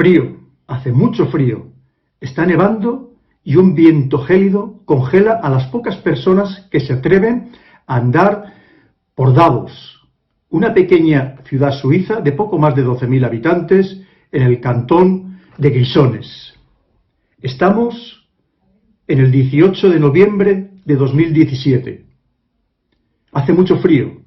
Frío, hace mucho frío, está nevando y un viento gélido congela a las pocas personas que se atreven a andar por Davos, una pequeña ciudad suiza de poco más de 12.000 habitantes en el cantón de Grisons. Estamos en el 18 de noviembre de 2017. Hace mucho frío,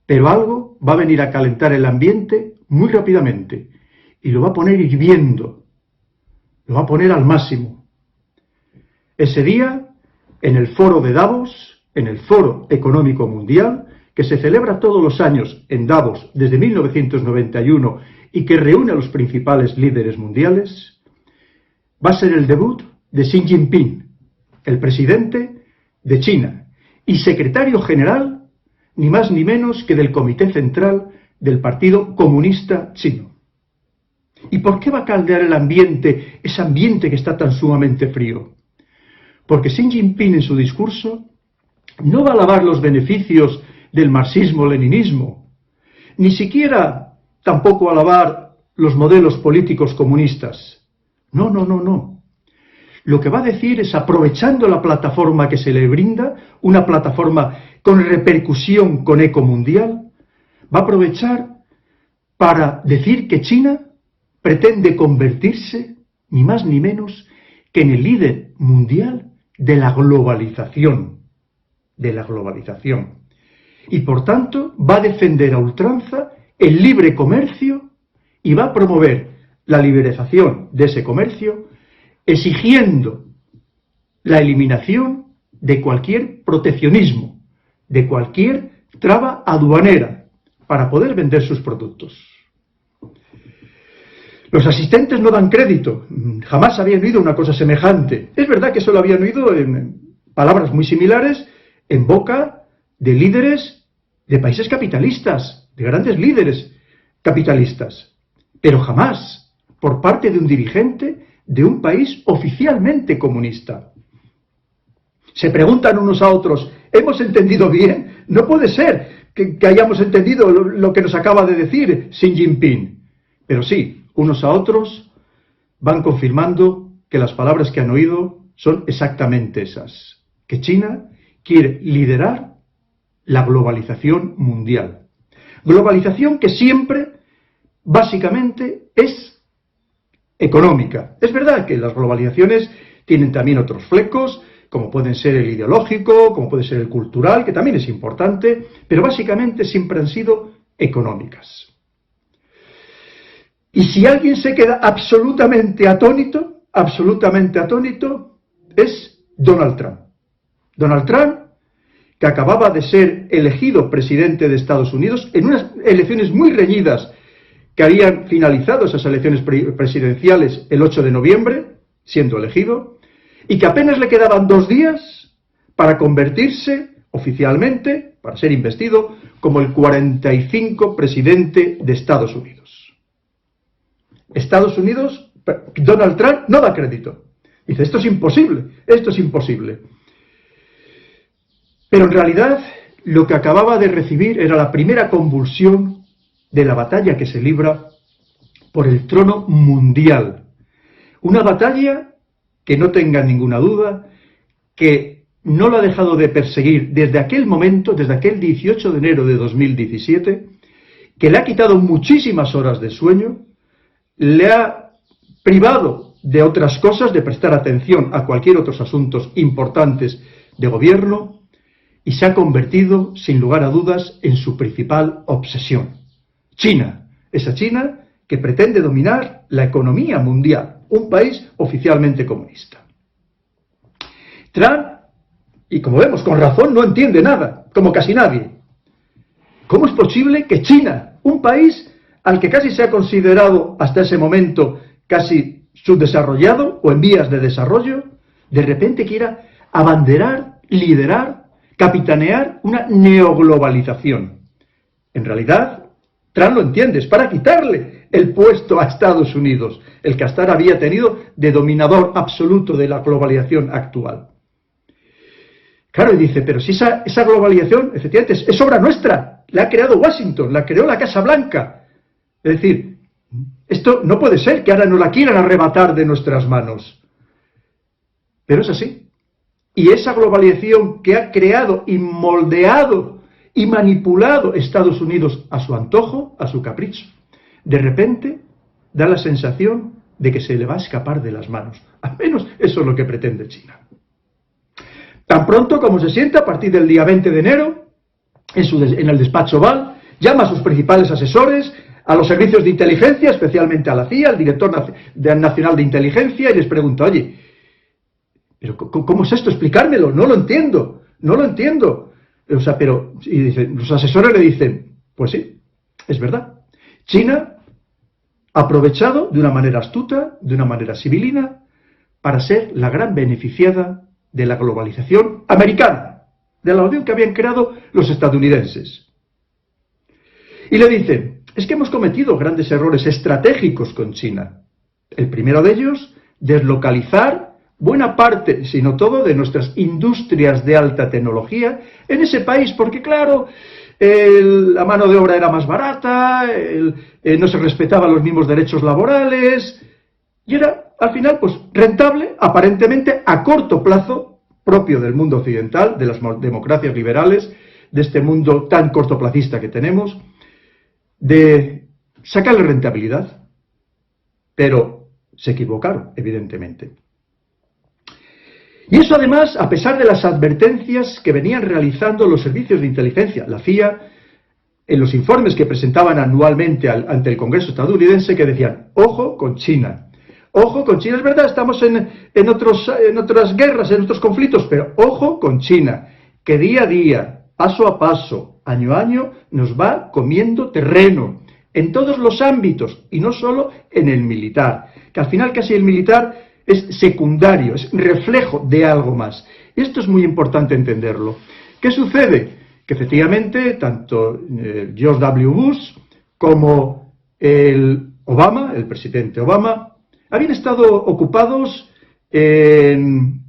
pero algo va a venir a calentar el ambiente muy rápidamente y lo va a poner hirviendo, lo va a poner al máximo. Ese día, en el foro de Davos, en el Foro Económico Mundial, que se celebra todos los años en Davos desde 1991 y que reúne a los principales líderes mundiales, va a ser el debut de Xi Jinping, el presidente de China y secretario general, ni más ni menos que del Comité Central del Partido Comunista Chino. ¿Y por qué va a caldear el ambiente, ese ambiente que está tan sumamente frío? Porque Xi Jinping en su discurso no va a alabar los beneficios del marxismo-leninismo, ni siquiera tampoco alabar los modelos políticos comunistas. No, no, no, no. Lo que va a decir es, aprovechando la plataforma que se le brinda, una plataforma con repercusión con eco mundial, va a aprovechar para decir que China pretende convertirse, ni más ni menos, que en el líder mundial de la globalización. De la globalización. Y por tanto va a defender a ultranza el libre comercio y va a promover la liberalización de ese comercio, exigiendo la eliminación de cualquier proteccionismo, de cualquier traba aduanera, para poder vender sus productos. Los asistentes no dan crédito, jamás habían oído una cosa semejante. Es verdad que solo habían oído palabras muy similares en boca de líderes de países capitalistas, de grandes líderes capitalistas, pero jamás por parte de un dirigente de un país oficialmente comunista. Se preguntan unos a otros, ¿hemos entendido bien? No puede ser que hayamos entendido lo que nos acaba de decir Xi Jinping. Pero sí, unos a otros van confirmando que las palabras que han oído son exactamente esas, que China quiere liderar la globalización mundial. Globalización que siempre, básicamente, es económica. Es verdad que las globalizaciones tienen también otros flecos, como pueden ser el ideológico, como puede ser el cultural, que también es importante, pero básicamente siempre han sido económicas. Y si alguien se queda absolutamente atónito, es Donald Trump. Donald Trump, que acababa de ser elegido presidente de Estados Unidos en unas elecciones muy reñidas que habían finalizado esas elecciones presidenciales el 8 de noviembre, siendo elegido, y que apenas le quedaban 2 días para convertirse oficialmente, para ser investido, como el 45 presidente de Estados Unidos. Estados Unidos, Donald Trump no da crédito. Dice, esto es imposible, esto es imposible. Pero en realidad lo que acababa de recibir era la primera convulsión de la batalla que se libra por el trono mundial. Una batalla que no tenga ninguna duda, que no lo ha dejado de perseguir desde aquel momento, desde aquel 18 de enero de 2017, que le ha quitado muchísimas horas de sueño, le ha privado de otras cosas, de prestar atención a cualquier otros asuntos importantes de gobierno, y se ha convertido, sin lugar a dudas, en su principal obsesión. China, esa China que pretende dominar la economía mundial, un país oficialmente comunista. Trump, y como vemos, con razón, no entiende nada, como casi nadie. ¿Cómo es posible que China, un país al que casi se ha considerado hasta ese momento casi subdesarrollado o en vías de desarrollo, de repente quiera abanderar, liderar, capitanear una neoglobalización? En realidad, Trump lo entiende, es para quitarle el puesto a Estados Unidos, el que hasta ahora había tenido de dominador absoluto de la globalización actual. Claro, y dice, pero si esa globalización, efectivamente, es obra nuestra, la ha creado Washington, la creó la Casa Blanca. Es decir, Esto no puede ser, que ahora nos la quieran arrebatar de nuestras manos. Pero es así. Y esa globalización que ha creado y moldeado y manipulado Estados Unidos a su antojo, a su capricho, de repente da la sensación de que se le va a escapar de las manos. Al menos eso es lo que pretende China. Tan pronto como se sienta, a partir del día 20 de enero, en el despacho Oval, llama a sus principales asesores, a los servicios de inteligencia, especialmente a la CIA, al director nacional de inteligencia, y les pregunta, oye, ¿pero cómo es esto? Explicármelo, no lo entiendo, no lo entiendo. O sea, pero, y dicen, los asesores le dicen, pues sí, es verdad. China ha aprovechado de una manera astuta, de una manera civilina, para ser la gran beneficiada de la globalización americana, de la unión que habían creado los estadounidenses. Y le dicen, es que hemos cometido grandes errores estratégicos con China. El primero de ellos, deslocalizar buena parte, si no todo, de nuestras industrias de alta tecnología en ese país, porque claro, la mano de obra era más barata, no se respetaban los mismos derechos laborales, y era, al final, pues rentable, aparentemente, a corto plazo, propio del mundo occidental, de las democracias liberales, de este mundo tan cortoplacista que tenemos, de sacarle rentabilidad. Pero se equivocaron, evidentemente. Y eso además, a pesar de las advertencias que venían realizando los servicios de inteligencia, la CIA, en los informes que presentaban anualmente ante el Congreso estadounidense, que decían, ojo con China. Ojo con China, es verdad, estamos en otras guerras, en otros conflictos, pero ojo con China, que día a día, paso a paso, año a año, nos va comiendo terreno, en todos los ámbitos, y no solo en el militar, que al final casi el militar es secundario, es reflejo de algo más. Esto es muy importante entenderlo. ¿Qué sucede? Que efectivamente, tanto George W. Bush como el presidente Obama, habían estado ocupados en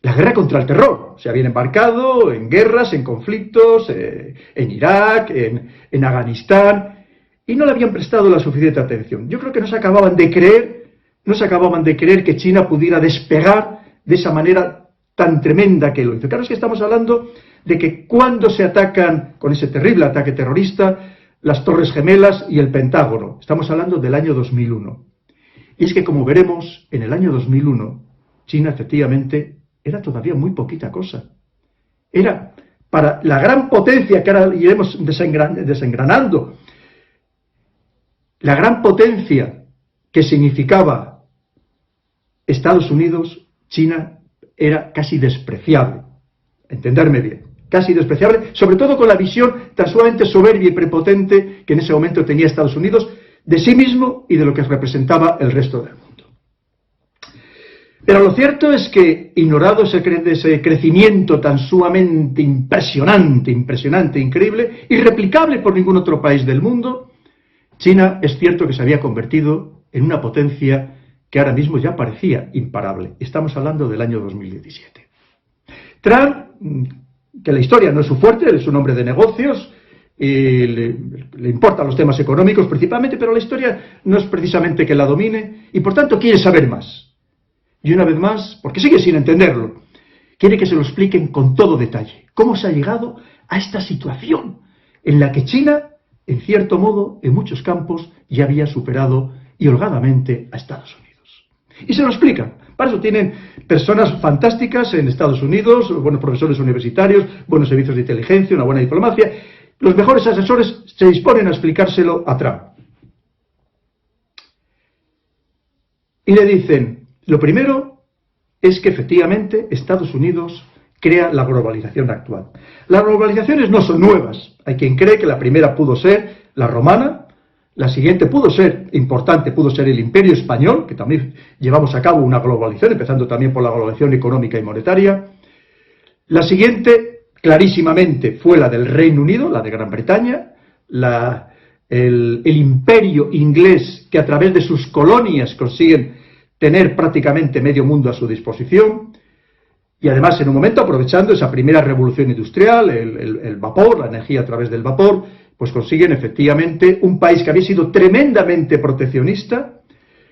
la guerra contra el terror. Se habían embarcado en guerras, en conflictos, en Irak, en Afganistán, y no le habían prestado la suficiente atención. Yo creo que no se acababan de creer que China pudiera despegar de esa manera tan tremenda que lo hizo. Claro, es que estamos hablando de que cuando se atacan, con ese terrible ataque terrorista, las Torres Gemelas y el Pentágono. Estamos hablando del año 2001. Y es que, como veremos, en el año 2001, China efectivamente era todavía muy poquita cosa. Era, para la gran potencia que ahora iremos desengranando, la gran potencia que significaba Estados Unidos, China era casi despreciable. Entenderme bien, casi despreciable, sobre todo con la visión tan sumamente soberbia y prepotente que en ese momento tenía Estados Unidos de sí mismo y de lo que representaba el resto del mundo. Pero lo cierto es que, ignorado ese crecimiento tan sumamente impresionante, increíble, irreplicable por ningún otro país del mundo, China es cierto que se había convertido en una potencia que ahora mismo ya parecía imparable. Estamos hablando del año 2017. Trump, que la historia no es su fuerte, es un hombre de negocios, y le importan los temas económicos principalmente, pero la historia no es precisamente que la domine, y por tanto quiere saber más. Y una vez más, porque sigue sin entenderlo, quiere que se lo expliquen con todo detalle, cómo se ha llegado a esta situación en la que China, en cierto modo, en muchos campos, ya había superado y holgadamente a Estados Unidos. Y se lo explican. Para eso tienen personas fantásticas en Estados Unidos, buenos profesores universitarios, buenos servicios de inteligencia, una buena diplomacia. Los mejores asesores se disponen a explicárselo a Trump. Y le dicen, lo primero es que efectivamente Estados Unidos crea la globalización actual. Las globalizaciones no son nuevas. Hay quien cree que la primera pudo ser la romana, la siguiente pudo ser el Imperio Español, que también llevamos a cabo una globalización, empezando también por la globalización económica y monetaria. La siguiente, clarísimamente, fue la del Reino Unido, la de Gran Bretaña, el imperio inglés, que a través de sus colonias consiguen tener prácticamente medio mundo a su disposición, y además en un momento aprovechando esa primera revolución industrial, el vapor, la energía a través del vapor, pues consiguen efectivamente un país que había sido tremendamente proteccionista,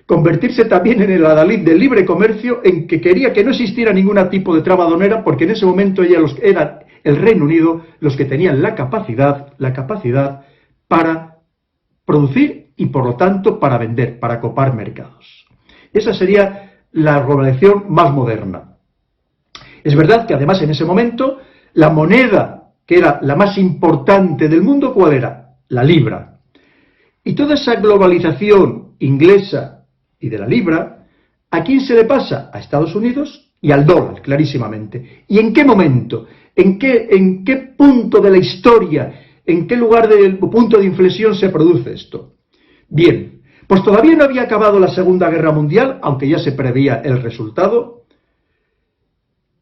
convertirse también en el adalid del libre comercio, en que quería que no existiera ningún tipo de traba aduanera, porque en ese momento era el Reino Unido los que tenían la capacidad para producir y por lo tanto para vender, para copar mercados. Esa sería la globalización más moderna. Es verdad que además en ese momento la moneda que era la más importante del mundo, ¿cuál era? La libra. Y toda esa globalización inglesa y de la libra, ¿a quién se le pasa? A Estados Unidos y al dólar, clarísimamente. ¿Y en qué momento? ¿En qué punto de la historia, en qué lugar del punto de inflexión se produce esto? Bien, pues todavía no había acabado la Segunda Guerra Mundial, aunque ya se preveía el resultado,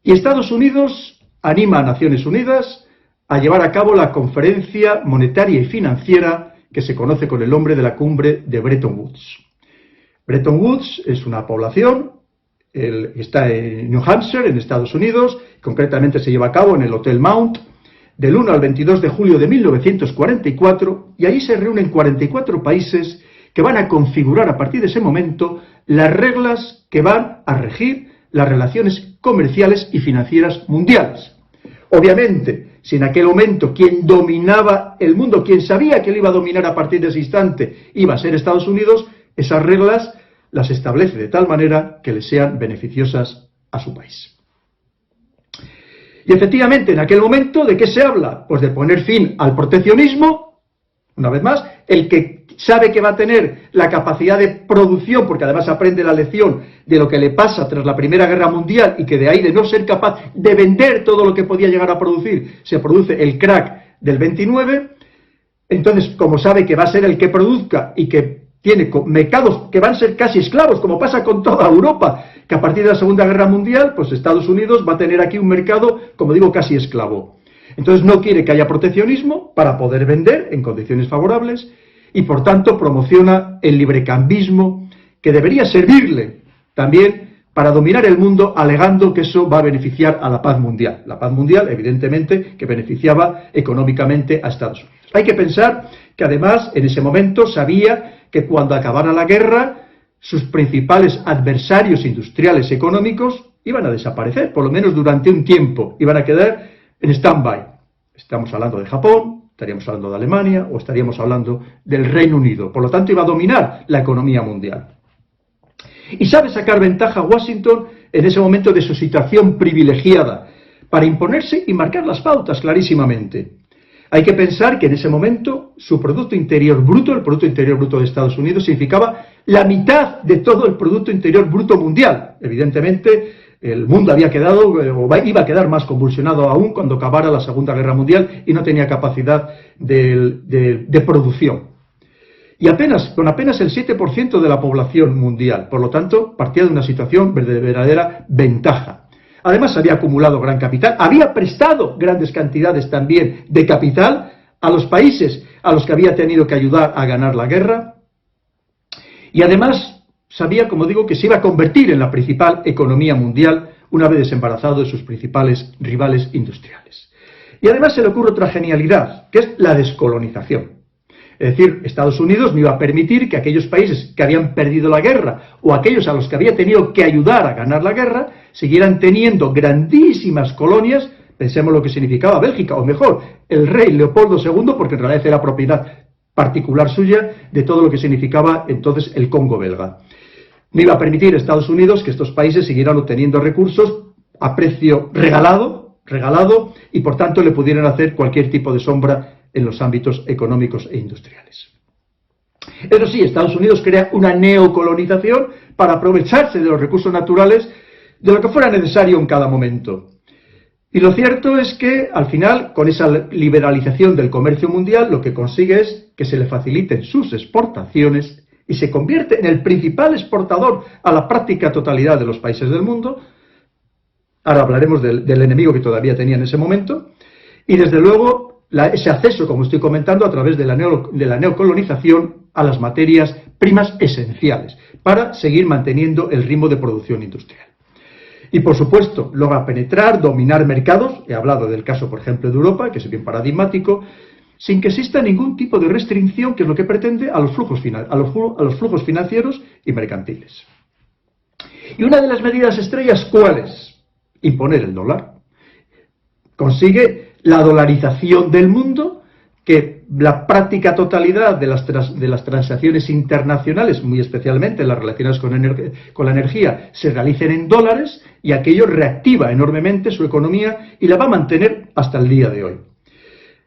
y Estados Unidos anima a Naciones Unidas a llevar a cabo la conferencia monetaria y financiera que se conoce con el nombre de la cumbre de Bretton Woods. Bretton Woods es una población, está en New Hampshire, en Estados Unidos, concretamente se lleva a cabo en el Hotel Mount, del 1 al 22 de julio de 1944, y ahí se reúnen 44 países que van a configurar a partir de ese momento las reglas que van a regir las relaciones comerciales y financieras mundiales. Obviamente, si en aquel momento quien dominaba el mundo, quien sabía que lo iba a dominar a partir de ese instante, iba a ser Estados Unidos, esas reglas las establece de tal manera que le sean beneficiosas a su país. Y efectivamente, en aquel momento, ¿de qué se habla? Pues de poner fin al proteccionismo, una vez más, el que sabe que va a tener la capacidad de producción, porque además aprende la lección de lo que le pasa tras la Primera Guerra Mundial y que de ahí de no ser capaz de vender todo lo que podía llegar a producir, se produce el crack del 29, entonces como sabe que va a ser el que produzca y que tiene mercados que van a ser casi esclavos, como pasa con toda Europa, que a partir de la Segunda Guerra Mundial, pues Estados Unidos va a tener aquí un mercado, como digo, casi esclavo. Entonces no quiere que haya proteccionismo para poder vender en condiciones favorables y por tanto promociona el librecambismo que debería servirle también para dominar el mundo, alegando que eso va a beneficiar a la paz mundial. La paz mundial, evidentemente, que beneficiaba económicamente a Estados Unidos. Hay que pensar que además en ese momento sabía que cuando acabara la guerra, sus principales adversarios industriales económicos iban a desaparecer, por lo menos durante un tiempo, iban a quedar en stand-by. Estamos hablando de Japón, estaríamos hablando de Alemania o estaríamos hablando del Reino Unido. Por lo tanto, iba a dominar la economía mundial. Y sabe sacar ventaja Washington en ese momento de su situación privilegiada para imponerse y marcar las pautas clarísimamente. Hay que pensar que en ese momento su Producto Interior Bruto, el Producto Interior Bruto de Estados Unidos, significaba la mitad de todo el Producto Interior Bruto mundial. Evidentemente, el mundo había quedado, o iba a quedar más convulsionado aún cuando acabara la Segunda Guerra Mundial y no tenía capacidad de producción. Y con apenas el 7% de la población mundial. Por lo tanto, partía de una situación de verdadera ventaja. Además, había acumulado gran capital, había prestado grandes cantidades también de capital a los países a los que había tenido que ayudar a ganar la guerra. Y además, sabía, como digo, que se iba a convertir en la principal economía mundial una vez desembarazado de sus principales rivales industriales. Y además se le ocurre otra genialidad, que es la descolonización. Es decir, Estados Unidos no iba a permitir que aquellos países que habían perdido la guerra o aquellos a los que había tenido que ayudar a ganar la guerra siguieran teniendo grandísimas colonias. Pensemos lo que significaba Bélgica, o mejor, el rey Leopoldo II, porque en realidad era propiedad particular suya de todo lo que significaba entonces el Congo belga. No iba a permitir a Estados Unidos que estos países siguieran obteniendo recursos a precio regalado, y por tanto le pudieran hacer cualquier tipo de sombra en los ámbitos económicos e industriales. Eso sí, Estados Unidos crea una neocolonización para aprovecharse de los recursos naturales de lo que fuera necesario en cada momento. Y lo cierto es que, al final, con esa liberalización del comercio mundial, lo que consigue es que se le faciliten sus exportaciones y se convierte en el principal exportador a la práctica totalidad de los países del mundo. Ahora hablaremos del enemigo que todavía tenía en ese momento. Y desde luego, ese acceso, como estoy comentando, a través de la neocolonización a las materias primas esenciales, para seguir manteniendo el ritmo de producción industrial. Y por supuesto, logra penetrar, dominar mercados. He hablado del caso, por ejemplo, de Europa, que es bien paradigmático, sin que exista ningún tipo de restricción, que es lo que pretende, a los flujos financieros y mercantiles. Y una de las medidas estrellas, ¿cuál es? Imponer el dólar. Consigue la dolarización del mundo, que la práctica totalidad de las transacciones internacionales, muy especialmente las relacionadas con la energía, se realicen en dólares, y aquello reactiva enormemente su economía y la va a mantener hasta el día de hoy.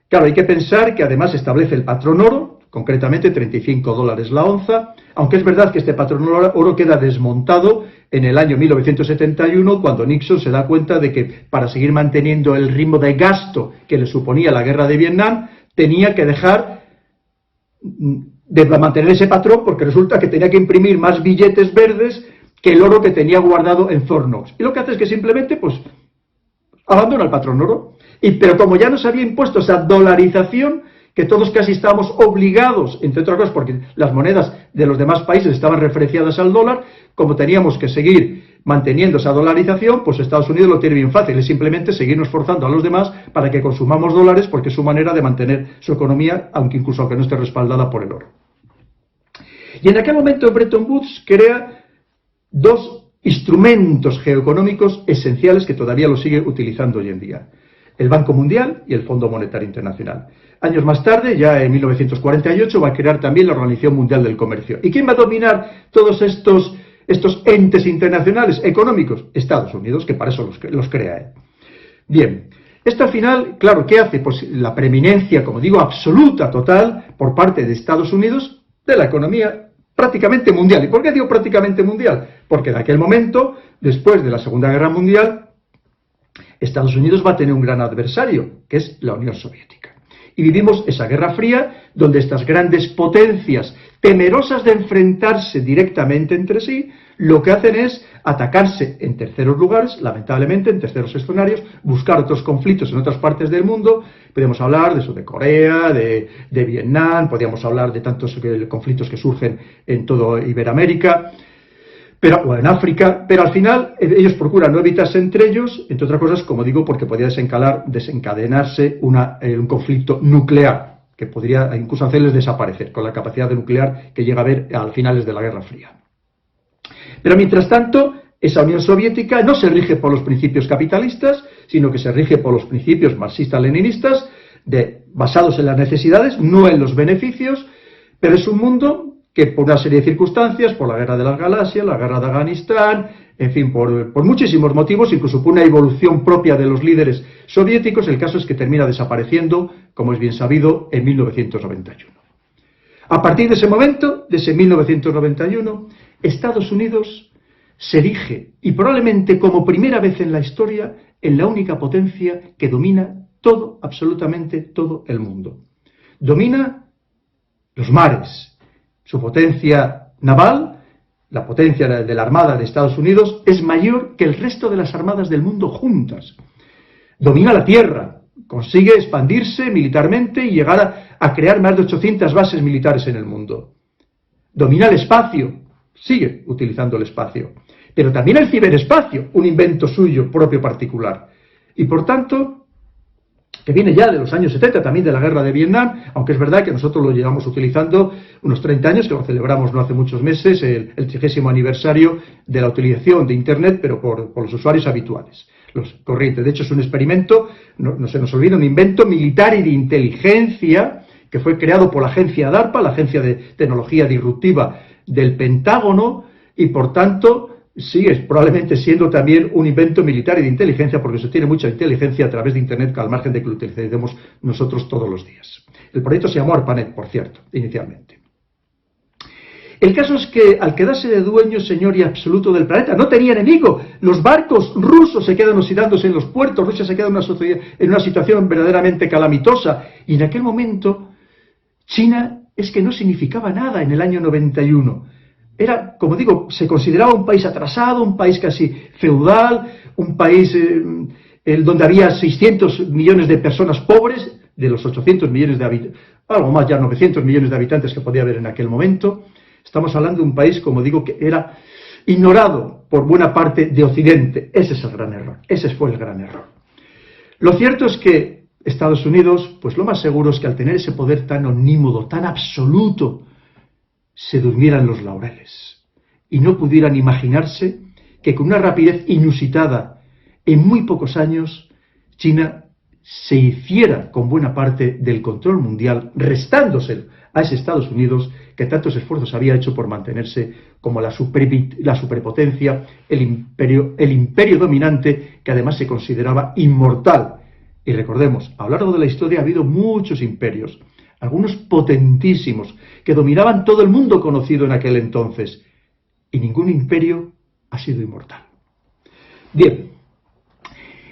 Claro, hay que pensar que además establece el patrón oro, concretamente $35 la onza, aunque es verdad que este patrón oro queda desmontado en el año 1971, cuando Nixon se da cuenta de que para seguir manteniendo el ritmo de gasto que le suponía la guerra de Vietnam, tenía que dejar de mantener ese patrón, porque resulta que tenía que imprimir más billetes verdes que el oro que tenía guardado en Fort Knox. Y lo que hace es que simplemente, pues, abandona el patrón oro. Pero como ya nos había impuesto esa dolarización, que todos casi estábamos obligados, entre otras cosas porque las monedas de los demás países estaban referenciadas al dólar, como teníamos que seguir manteniendo esa dolarización, pues Estados Unidos lo tiene bien fácil, es simplemente seguirnos forzando a los demás para que consumamos dólares, porque es su manera de mantener su economía, aunque no esté respaldada por el oro. Y en aquel momento Bretton Woods crea dos instrumentos geoeconómicos esenciales que todavía lo sigue utilizando hoy en día: el Banco Mundial y el Fondo Monetario Internacional. Años más tarde, ya en 1948, va a crear también la Organización Mundial del Comercio. ¿Y quién va a dominar todos estos entes internacionales económicos? Estados Unidos, que para eso los crea él. Bien, esto al final, claro, ¿qué hace? Pues la preeminencia, como digo, absoluta, total, por parte de Estados Unidos, de la economía prácticamente mundial. ¿Y por qué digo prácticamente mundial? Porque en aquel momento, después de la Segunda Guerra Mundial, Estados Unidos va a tener un gran adversario, que es la Unión Soviética. Y vivimos esa Guerra Fría, donde estas grandes potencias, temerosas de enfrentarse directamente entre sí, lo que hacen es atacarse en terceros lugares, lamentablemente en terceros escenarios, buscar otros conflictos en otras partes del mundo. Podemos hablar de eso, de Corea, de Vietnam, podríamos hablar de tantos conflictos que surgen en toda Iberoamérica, o en África, pero al final ellos procuran no evitarse entre ellos, entre otras cosas, como digo, porque podría desencadenarse un conflicto nuclear, que podría incluso hacerles desaparecer, con la capacidad de nuclear que llega a haber a finales de la Guerra Fría. Pero mientras tanto, esa Unión Soviética no se rige por los principios capitalistas, sino que se rige por los principios marxistas-leninistas, basados en las necesidades, no en los beneficios, pero es un mundo que por una serie de circunstancias, por la guerra de las Galaxias, la guerra de Afganistán, en fin, por muchísimos motivos, incluso por una evolución propia de los líderes soviéticos, el caso es que termina desapareciendo, como es bien sabido, en 1991. A partir de ese momento, de ese 1991, Estados Unidos se erige, y probablemente como primera vez en la historia, en la única potencia que domina todo, absolutamente todo el mundo. Domina los mares. Su potencia naval, la potencia de la Armada de Estados Unidos, es mayor que el resto de las armadas del mundo juntas. Domina la tierra, consigue expandirse militarmente y llegar a crear más de 800 bases militares en el mundo. Domina el espacio, sigue utilizando el espacio, pero también el ciberespacio, un invento suyo propio particular. Y por tanto, que viene ya de los años 70, también de la guerra de Vietnam, aunque es verdad que nosotros lo llevamos utilizando unos 30 años, que lo celebramos no hace muchos meses, el 30º aniversario de la utilización de Internet, pero por los usuarios habituales, los corrientes. De hecho, es un experimento, no se nos olvida, un invento militar y de inteligencia que fue creado por la agencia DARPA, la Agencia de Tecnología Disruptiva del Pentágono, y por tanto sigue probablemente siendo también un invento militar y de inteligencia, porque se tiene mucha inteligencia a través de Internet, al margen de que lo utilicemos nosotros todos los días. El proyecto se llamó ARPANET, por cierto, inicialmente. El caso es que, al quedarse de dueño, señor y absoluto del planeta, no tenía enemigo. Los barcos rusos se quedan oxidándose en los puertos, Rusia se queda en una situación verdaderamente calamitosa. Y en aquel momento, China es que no significaba nada en el año 91. Era, como digo, se consideraba un país atrasado, un país casi feudal, un país donde había 600 millones de personas pobres, de los 800 millones de habitantes, algo más ya 900 millones de habitantes que podía haber en aquel momento. Estamos hablando de un país, como digo, que era ignorado por buena parte de Occidente. Ese es el gran error, ese fue el gran error. Lo cierto es que Estados Unidos, pues lo más seguro es que al tener ese poder tan omnímodo, tan absoluto, se durmieran los laureles y no pudieran imaginarse que con una rapidez inusitada en muy pocos años China se hiciera con buena parte del control mundial, restándoselo a ese Estados Unidos que tantos esfuerzos había hecho por mantenerse como la superpotencia, el imperio dominante, que además se consideraba inmortal. Y recordemos, a lo largo de la historia ha habido muchos imperios, algunos potentísimos, que dominaban todo el mundo conocido en aquel entonces, y ningún imperio ha sido inmortal. Bien,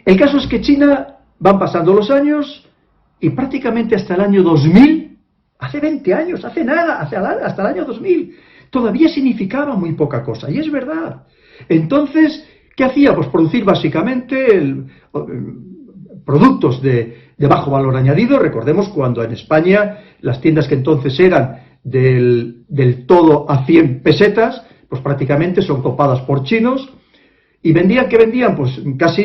el caso es que China, van pasando los años, y prácticamente hasta el año 2000, hace 20 años, hace nada, hasta el año 2000, todavía significaba muy poca cosa, y es verdad. Entonces, ¿qué hacía? Pues producir básicamente productos de bajo valor añadido. Recordemos cuando en España las tiendas que entonces eran del todo a 100 pesetas, pues prácticamente son copadas por chinos, y vendían, ¿qué vendían? Pues casi,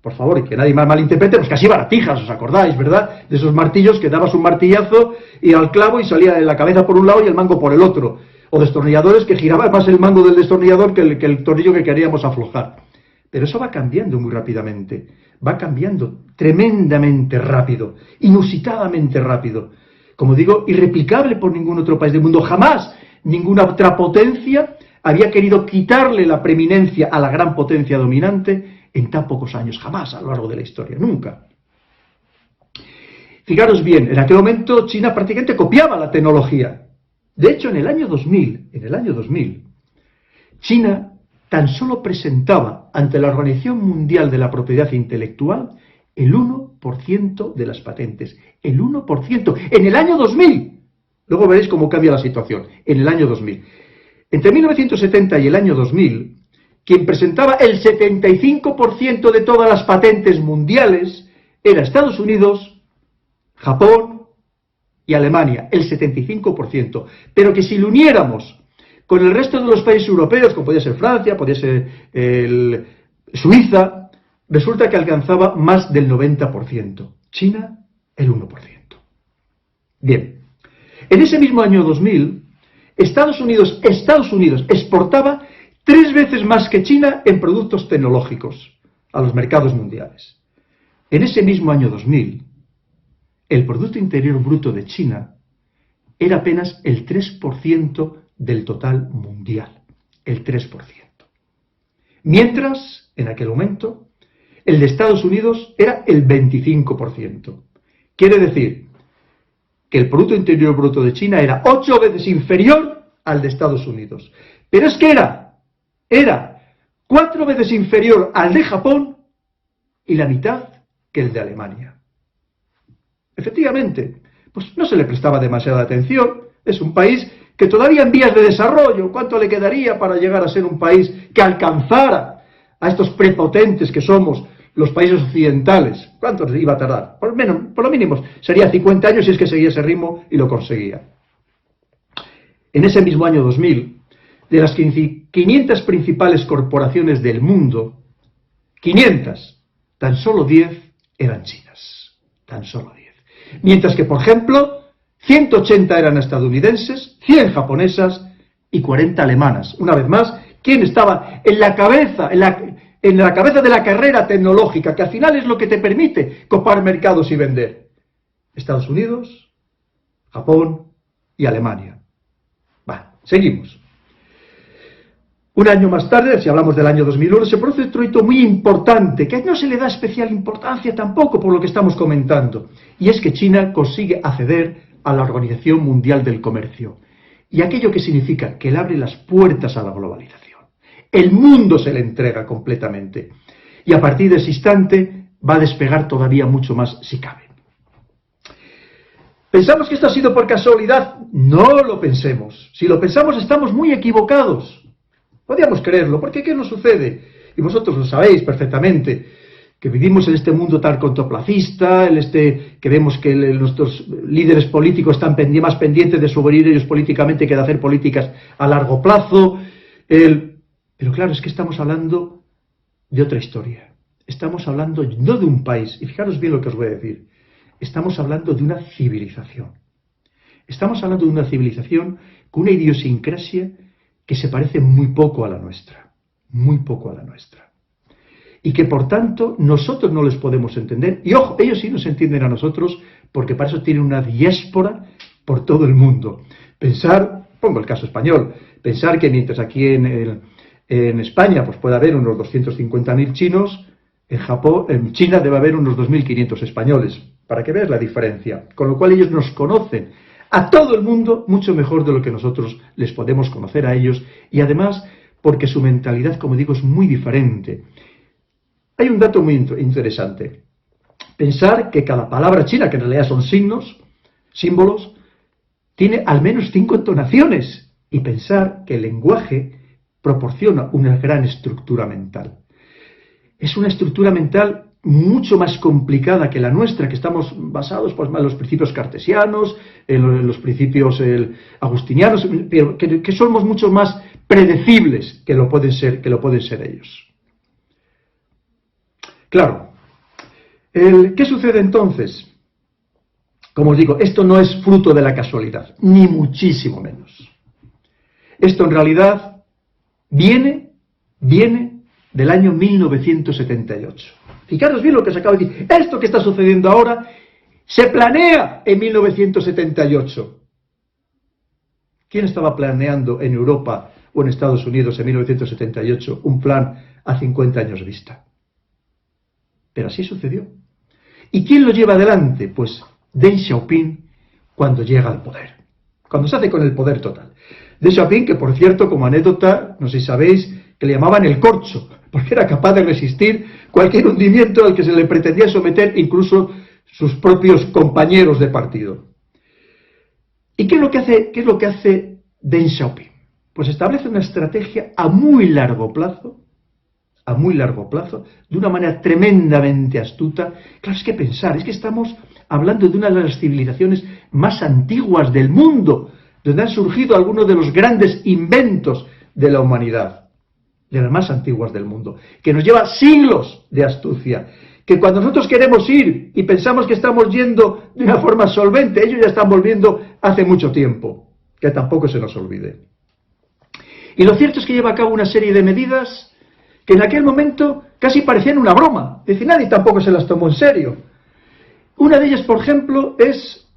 por favor, y que nadie más malinterprete, pues casi baratijas, ¿os acordáis, verdad? De esos martillos que dabas un martillazo y al clavo y salía la cabeza por un lado y el mango por el otro. O destornilladores que giraban más el mango del destornillador que el tornillo que queríamos aflojar. Pero eso va cambiando muy rápidamente, va cambiando tremendamente rápido, inusitadamente rápido. Como digo, irreplicable por ningún otro país del mundo. Jamás ninguna otra potencia había querido quitarle la preeminencia a la gran potencia dominante en tan pocos años. Jamás a lo largo de la historia, nunca. Fijaros bien, en aquel momento China prácticamente copiaba la tecnología. De hecho, en el año 2000, China tan solo presentaba ante la Organización Mundial de la Propiedad Intelectual el 1% de las patentes. El 1%. En el año 2000. Luego veréis cómo cambia la situación. En el año 2000. Entre 1970 y el año 2000, quien presentaba el 75% de todas las patentes mundiales era Estados Unidos, Japón y Alemania. El 75%. Pero que si lo uniéramos con el resto de los países europeos, como podía ser Francia, podía ser Suiza, resulta que alcanzaba más del 90%. China, el 1%. Bien, en ese mismo año 2000, Estados Unidos exportaba 3 veces más que China en productos tecnológicos a los mercados mundiales. En ese mismo año 2000, el Producto Interior Bruto de China era apenas el 3% del total mundial, el 3%. Mientras, en aquel momento, el de Estados Unidos era el 25%. Quiere decir que el Producto Interior Bruto de China era 8 veces inferior al de Estados Unidos. Pero es que era 4 veces inferior al de Japón y la mitad que el de Alemania. Efectivamente, pues no se le prestaba demasiada atención. Es un país que todavía en vías de desarrollo. ¿Cuánto le quedaría para llegar a ser un país que alcanzara a estos prepotentes que somos los países occidentales? ¿Cuánto iba a tardar? Por lo mínimo sería 50 años si es que seguía ese ritmo y lo conseguía. En ese mismo año 2000, de las 500 principales corporaciones del mundo, 500, tan solo 10 eran chinas. Tan solo 10. Mientras que, por ejemplo, 180 eran estadounidenses, 100 japonesas y 40 alemanas. Una vez más, ¿quién estaba en la cabeza, en la cabeza de la carrera tecnológica, que al final es lo que te permite copar mercados y vender? Estados Unidos, Japón y Alemania. Va, seguimos. Un año más tarde, si hablamos del año 2001, se produce otro hito muy importante, que no se le da especial importancia tampoco por lo que estamos comentando, y es que China consigue acceder a la Organización Mundial del Comercio, y aquello que significa que le abre las puertas a la globalización. El mundo se le entrega completamente, y a partir de ese instante va a despegar todavía mucho más si cabe. ¿Pensamos que esto ha sido por casualidad? No lo pensemos. Si lo pensamos estamos muy equivocados. Podríamos creerlo, porque ¿qué nos sucede? Y vosotros lo sabéis perfectamente, que vivimos en este mundo tan cortoplacista, que vemos que nuestros líderes políticos están más pendientes de sobrevivir ellos políticamente que de hacer políticas a largo plazo. Pero claro, es que estamos hablando de otra historia. Estamos hablando no de un país, y fijaros bien lo que os voy a decir. estamos hablando de una civilización. Estamos hablando de una civilización con una idiosincrasia que se parece muy poco a la nuestra, muy poco a la nuestra. Y que por tanto nosotros no les podemos entender, y ojo, ellos sí nos entienden a nosotros, porque para eso tienen una diáspora por todo el mundo. Pensar, pongo el caso español, pensar que mientras aquí en España pues puede haber unos 250.000 chinos, en China debe haber unos 2.500 españoles, para que veas la diferencia. Con lo cual ellos nos conocen a todo el mundo mucho mejor de lo que nosotros les podemos conocer a ellos, y además porque su mentalidad, como digo, es muy diferente. Hay un dato muy interesante. Pensar que cada palabra china, que en realidad son símbolos, tiene al menos 5 entonaciones, y pensar que el lenguaje proporciona una gran estructura mental. Es una estructura mental mucho más complicada que la nuestra, que estamos basados pues, en los principios cartesianos, en los principios agustinianos, pero que somos mucho más predecibles que lo pueden ser ellos. Claro, ¿qué sucede entonces? Como os digo, esto no es fruto de la casualidad, ni muchísimo menos. Esto en realidad viene del año 1978. Fijaros bien lo que os acabo de decir. Esto que está sucediendo ahora se planea en 1978. ¿Quién estaba planeando en Europa o en Estados Unidos en 1978 un plan a 50 años vista? Pero así sucedió. ¿Y quién lo lleva adelante? Pues Deng Xiaoping, cuando llega al poder. Cuando se hace con el poder total. Deng Xiaoping, que por cierto, como anécdota, no sé si sabéis, que le llamaban el corcho, porque era capaz de resistir cualquier hundimiento al que se le pretendía someter, incluso sus propios compañeros de partido. ¿Y qué es lo que hace Deng Xiaoping? Pues establece una estrategia a muy largo plazo, de una manera tremendamente astuta. Claro, es que pensar, es que estamos hablando de una de las civilizaciones más antiguas del mundo, donde han surgido algunos de los grandes inventos de la humanidad, de las más antiguas del mundo, que nos lleva siglos de astucia, que cuando nosotros queremos ir y pensamos que estamos yendo de una forma solvente, ellos ya están volviendo hace mucho tiempo, que tampoco se nos olvide. Y lo cierto es que lleva a cabo una serie de medidas que en aquel momento casi parecían una broma, es decir, nadie tampoco se las tomó en serio. Una de ellas, por ejemplo, es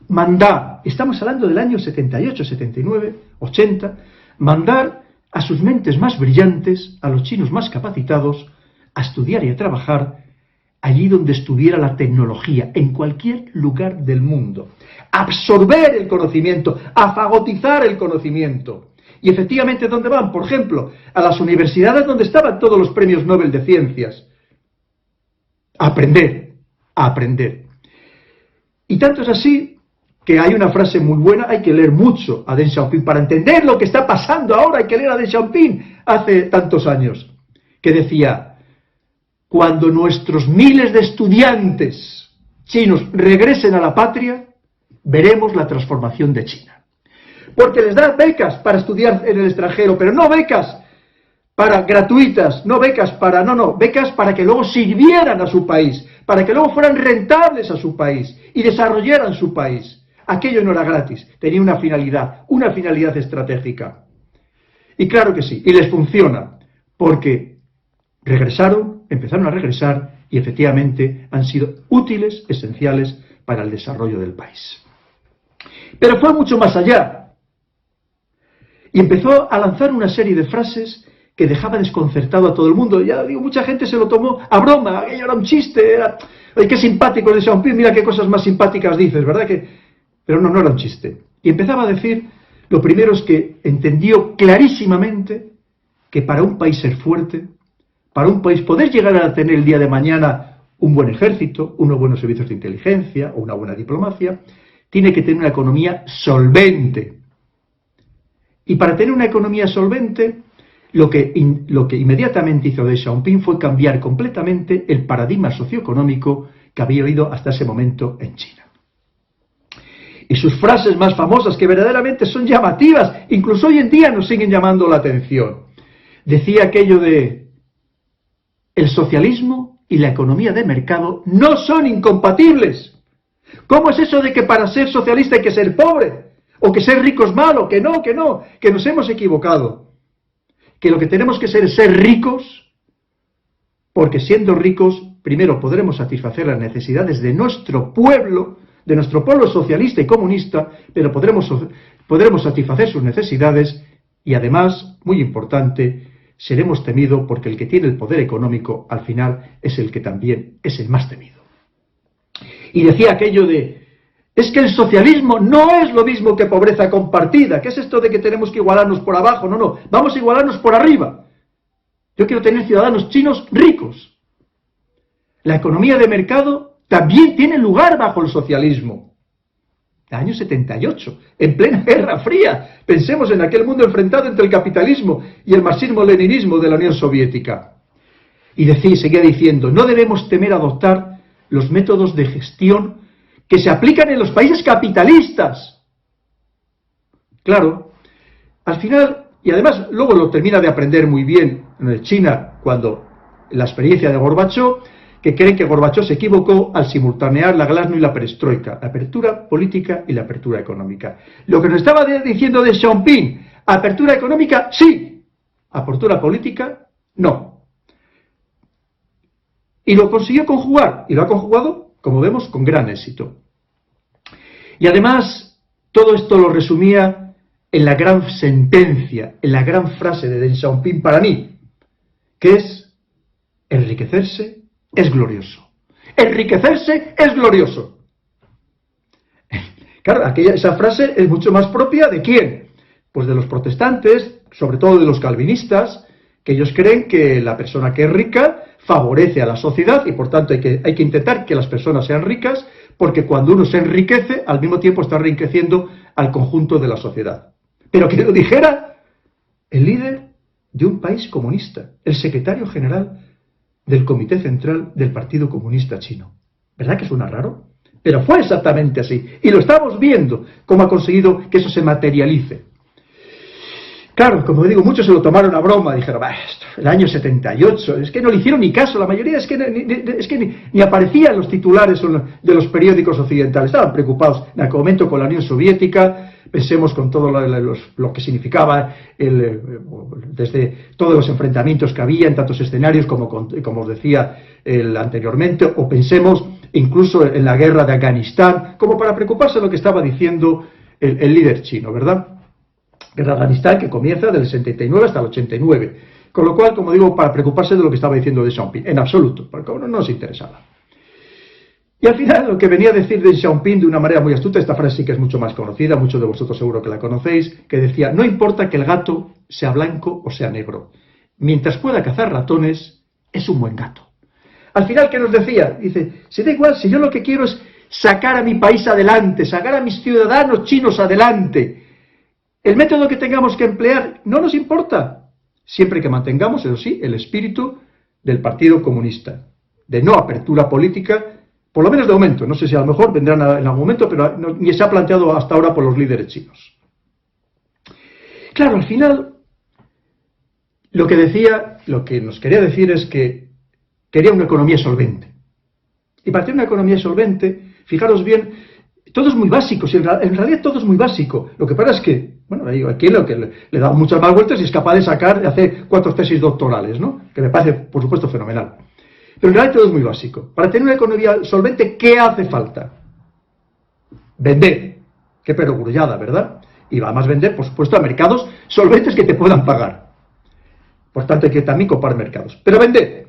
mandar, estamos hablando del año 78, 79, 80, mandar a sus mentes más brillantes, a los chinos más capacitados, a estudiar y a trabajar allí donde estuviera la tecnología, en cualquier lugar del mundo. Absorber el conocimiento, afagotizar el conocimiento. Y efectivamente, ¿dónde van? Por ejemplo, a las universidades donde estaban todos los premios Nobel de Ciencias. A aprender. Y tanto es así que hay una frase muy buena, hay que leer mucho a Deng Xiaoping para entender lo que está pasando ahora, hay que leer a Deng Xiaoping hace tantos años, que decía: cuando nuestros miles de estudiantes chinos regresen a la patria, veremos la transformación de China. Porque les da becas para estudiar en el extranjero, pero no becas para gratuitas, becas para que luego sirvieran a su país, para que luego fueran rentables a su país y desarrollaran su país. Aquello no era gratis, tenía una finalidad estratégica. Y claro que sí, y les funciona, porque empezaron a regresar y efectivamente han sido útiles, esenciales para el desarrollo del país. Pero fue mucho más allá. Y empezó a lanzar una serie de frases que dejaba desconcertado a todo el mundo. Ya digo, mucha gente se lo tomó a broma, aquello era un chiste, ¡ay, qué simpático de Xiaoping! Mira qué cosas más simpáticas dices, ¿verdad? Pero no era un chiste. Y empezaba a decir, lo primero es que entendió clarísimamente que para un país ser fuerte, para un país poder llegar a tener el día de mañana un buen ejército, unos buenos servicios de inteligencia o una buena diplomacia, tiene que tener una economía solvente. Y para tener una economía solvente, lo que inmediatamente hizo Deng Xiaoping fue cambiar completamente el paradigma socioeconómico que había habido hasta ese momento en China. Y sus frases más famosas, que verdaderamente son llamativas, incluso hoy en día nos siguen llamando la atención. Decía aquello de: el socialismo y la economía de mercado no son incompatibles. ¿Cómo es eso de que para ser socialista hay que ser pobre? ¿O que ser rico es malo? Que no, que nos hemos equivocado. Que lo que tenemos que ser es ser ricos, porque siendo ricos, primero podremos satisfacer las necesidades de nuestro pueblo socialista y comunista, pero podremos satisfacer sus necesidades y además, muy importante, seremos temidos porque el que tiene el poder económico al final es el que también es el más temido. Y decía aquello de, es que el socialismo no es lo mismo que pobreza compartida. ¿Qué es esto de que tenemos que igualarnos por abajo? No, vamos a igualarnos por arriba. Yo quiero tener ciudadanos chinos ricos. La economía de mercado también tiene lugar bajo el socialismo. El año 78, en plena Guerra Fría. Pensemos en aquel mundo enfrentado entre el capitalismo y el marxismo-leninismo de la Unión Soviética. Y seguía diciendo, no debemos temer adoptar los métodos de gestión que se aplican en los países capitalistas. Claro, al final, y además luego lo termina de aprender muy bien en China, cuando la experiencia de Gorbachov, que creen que Gorbachov se equivocó al simultanear la glasnost y la perestroika, la apertura política y la apertura económica. Lo que nos estaba diciendo de Xiaoping, apertura económica, sí, apertura política, no. Y lo consiguió conjugar, y lo ha conjugado, como vemos, con gran éxito. Y además, todo esto lo resumía en la gran sentencia, en la gran frase de Deng Xiaoping para mí, que es, enriquecerse es glorioso. Enriquecerse es glorioso. Claro, esa frase es mucho más propia ¿de quién? Pues de los protestantes, sobre todo de los calvinistas, que ellos creen que la persona que es rica favorece a la sociedad y por tanto hay que intentar que las personas sean ricas, porque cuando uno se enriquece, al mismo tiempo está enriqueciendo al conjunto de la sociedad. Pero que lo dijera el líder de un país comunista, el secretario general del Comité Central del Partido Comunista Chino. ¿Verdad que suena raro? Pero fue exactamente así. Y lo estamos viendo, cómo ha conseguido que eso se materialice. Claro, como digo, muchos se lo tomaron a broma, dijeron, el año 78, es que no le hicieron ni caso, la mayoría es que ni aparecían los titulares de los periódicos occidentales, estaban preocupados en aquel momento con la Unión Soviética, pensemos con todo lo que significaba, desde todos los enfrentamientos que había en tantos escenarios como os decía anteriormente, o pensemos incluso en la guerra de Afganistán, como para preocuparse de lo que estaba diciendo el líder chino, ¿verdad? Guerra de Afganistán que comienza del 79 hasta el 89, con lo cual, como digo, para preocuparse de lo que estaba diciendo Deng Xiaoping, en absoluto, porque a uno no nos interesaba. Y al final, lo que venía a decir Deng Xiaoping de una manera muy astuta, esta frase sí que es mucho más conocida, muchos de vosotros seguro que la conocéis, que decía, no importa que el gato sea blanco o sea negro, mientras pueda cazar ratones, es un buen gato. Al final, ¿qué nos decía? Dice, si da igual, si yo lo que quiero es sacar a mi país adelante, sacar a mis ciudadanos chinos adelante, el método que tengamos que emplear no nos importa, siempre que mantengamos, eso sí, el espíritu del Partido Comunista, de no apertura política, por lo menos de momento, no sé si a lo mejor vendrán en algún momento, pero ni se ha planteado hasta ahora por los líderes chinos. Claro, al final, lo que nos quería decir es que quería una economía solvente. Y para tener una economía solvente, fijaros bien, todo es muy básico, en realidad todo es muy básico. Lo que pasa es que, bueno, aquí lo que le da muchas más vueltas y es capaz de hacer 4 tesis doctorales, ¿no? Que me parece, por supuesto, fenomenal. Pero en realidad todo es muy básico. Para tener una economía solvente, ¿qué hace falta? Vender. Qué perogrullada, ¿verdad? Y además vender, por supuesto, a mercados solventes que te puedan pagar. Por tanto, hay que también copar mercados. Pero vender.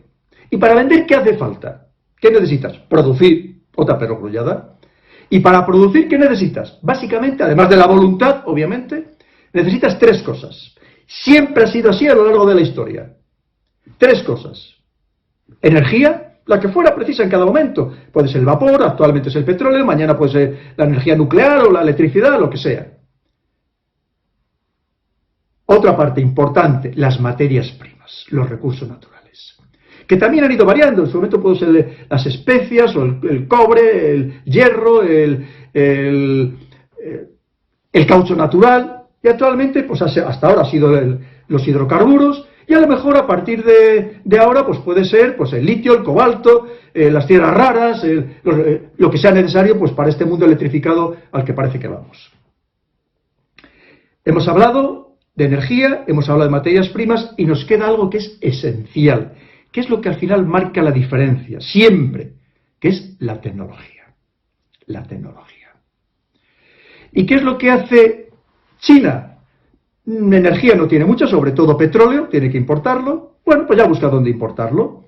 ¿Y para vender qué hace falta? ¿Qué necesitas? Producir. Otra perogrullada. ¿Y para producir qué necesitas? Básicamente, además de la voluntad, obviamente, necesitas 3 cosas. Siempre ha sido así a lo largo de la historia. 3 cosas. Energía, la que fuera precisa en cada momento. Puede ser el vapor, actualmente es el petróleo, mañana puede ser la energía nuclear o la electricidad, lo que sea. Otra parte importante, las materias primas, los recursos naturales. Que también han ido variando, en su momento pueden ser las especias, o el cobre, el hierro, el caucho natural, y actualmente, pues hasta ahora ha sido los hidrocarburos, Y a lo mejor a partir de ahora pues puede ser pues el litio, el cobalto, las tierras raras, lo que sea necesario pues para este mundo electrificado al que parece que vamos. Hemos hablado de energía, hemos hablado de materias primas y nos queda algo que es esencial, que es lo que al final marca la diferencia, siempre, que es la tecnología. La tecnología. ¿Y qué es lo que hace China? Energía no tiene mucha, sobre todo petróleo, tiene que importarlo. Bueno, pues ya busca dónde importarlo.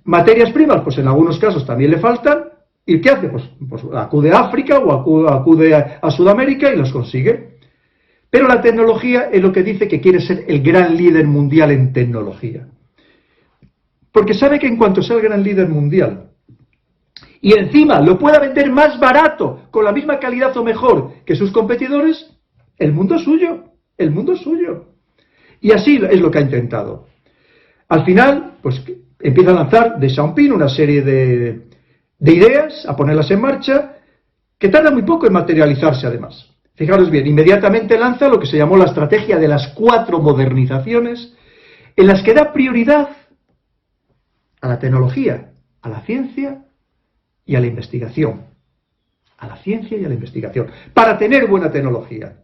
Materias primas, pues en algunos casos también le faltan. ¿Y qué hace? Pues acude a África o acude a Sudamérica y los consigue. Pero la tecnología es lo que dice que quiere ser el gran líder mundial en tecnología. Porque sabe que en cuanto sea el gran líder mundial, y encima lo pueda vender más barato, con la misma calidad o mejor que sus competidores, el mundo es suyo. El mundo es suyo. Y así es lo que ha intentado. Al final, pues empieza a lanzar de Xiaoping una serie de ideas, a ponerlas en marcha, que tarda muy poco en materializarse además. Fijaros bien, inmediatamente lanza lo que se llamó la estrategia de las 4 modernizaciones, en las que da prioridad a la tecnología, a la ciencia y a la investigación. A la ciencia y a la investigación, para tener buena tecnología.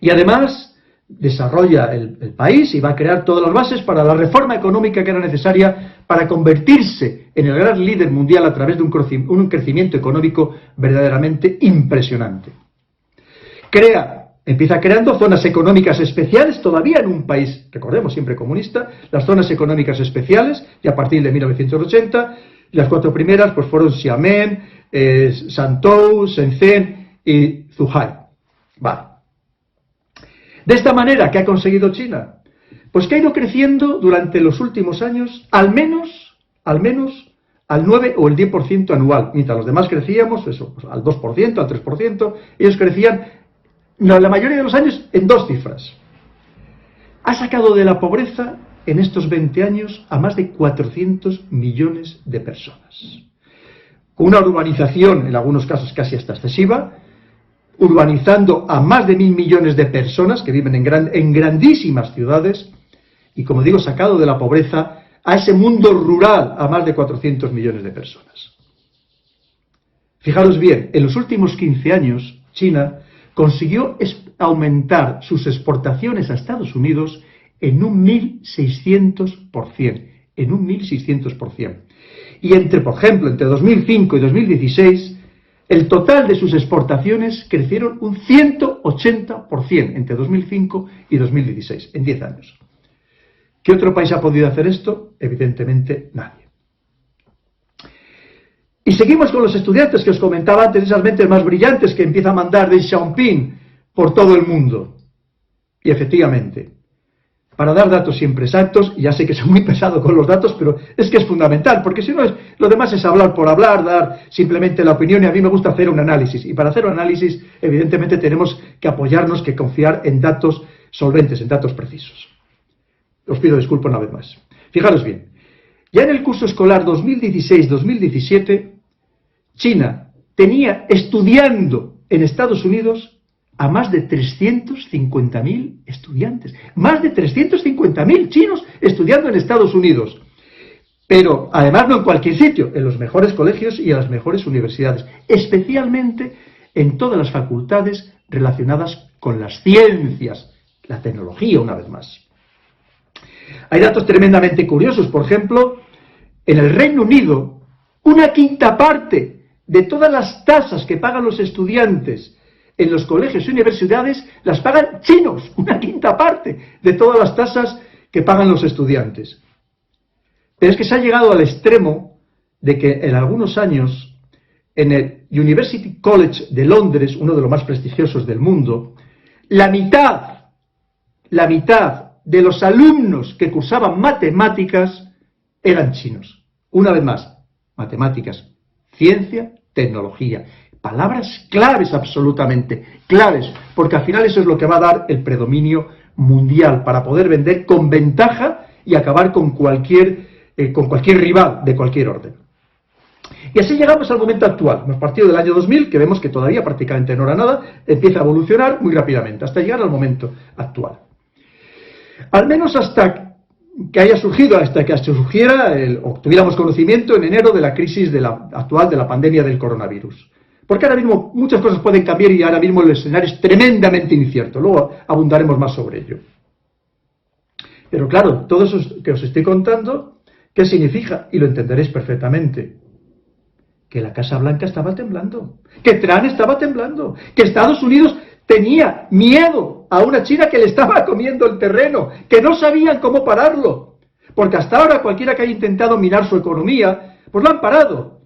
Y además desarrolla el país y va a crear todas las bases para la reforma económica que era necesaria para convertirse en el gran líder mundial a través de un crecimiento económico verdaderamente impresionante. Empieza creando zonas económicas especiales, todavía en un país, recordemos, siempre comunista, las zonas económicas especiales, y a partir de 1980, las 4 primeras pues fueron Xiamen, Shantou, Shenzhen y Zhuhai. Vale. De esta manera, ¿qué ha conseguido China? Pues que ha ido creciendo durante los últimos años al menos al 9 o el 10% anual, mientras los demás crecíamos eso, pues al 2%, al 3%, ellos crecían la mayoría de los años en 2 cifras. Ha sacado de la pobreza en estos 20 años a más de 400 millones de personas. Con una urbanización, en algunos casos casi hasta excesiva, urbanizando a más de 1.000 millones de personas que viven en grandísimas ciudades y, como digo, sacado de la pobreza a ese mundo rural a más de 400 millones de personas. Fijaros bien, en los últimos 15 años, China consiguió aumentar sus exportaciones a Estados Unidos en un 1.600%. En un 1.600%. Y por ejemplo, entre 2005 y 2016, el total de sus exportaciones crecieron un 180% entre 2005 y 2016, en 10 años. ¿Qué otro país ha podido hacer esto? Evidentemente nadie. Y seguimos con los estudiantes que os comentaba antes, esas mentes más brillantes que empieza a mandar de Xiaoping por todo el mundo. Y efectivamente, para dar datos siempre exactos, y ya sé que soy muy pesado con los datos, pero es que es fundamental, porque si no, lo demás es hablar por hablar, dar simplemente la opinión, y a mí me gusta hacer un análisis. Y para hacer un análisis, evidentemente, tenemos que apoyarnos, que confiar en datos solventes, en datos precisos. Os pido disculpas una vez más. Fijaros bien, ya en el curso escolar 2016-2017, China tenía estudiando en Estados Unidos a más de 350.000 estudiantes. Más de 350.000 chinos estudiando en Estados Unidos. Pero además no en cualquier sitio, en los mejores colegios y en las mejores universidades, especialmente en todas las facultades relacionadas con las ciencias, la tecnología una vez más. Hay datos tremendamente curiosos, por ejemplo, en el Reino Unido, una quinta parte de todas las tasas que pagan los estudiantes en los colegios y universidades las pagan chinos, una quinta parte de todas las tasas que pagan los estudiantes. Pero es que se ha llegado al extremo de que en algunos años, en el University College de Londres, uno de los más prestigiosos del mundo, la mitad de los alumnos que cursaban matemáticas eran chinos. Una vez más, matemáticas, ciencia, tecnología. Palabras claves, absolutamente claves, porque al final eso es lo que va a dar el predominio mundial para poder vender con ventaja y acabar con cualquier rival de cualquier orden. Y así llegamos al momento actual. Hemos partido del año 2000, que vemos que todavía prácticamente no era nada, empieza a evolucionar muy rápidamente, hasta llegar al momento actual. Al menos hasta que haya surgido, hasta que surgiera, o tuviéramos conocimiento en enero de la crisis actual de la pandemia del coronavirus. Porque ahora mismo muchas cosas pueden cambiar y ahora mismo el escenario es tremendamente incierto. Luego abundaremos más sobre ello. Pero claro, todo eso que os estoy contando, ¿qué significa? Y lo entenderéis perfectamente. Que la Casa Blanca estaba temblando, que Trump estaba temblando, que Estados Unidos tenía miedo a una China que le estaba comiendo el terreno, que no sabían cómo pararlo. Porque hasta ahora cualquiera que haya intentado minar su economía, pues lo han parado.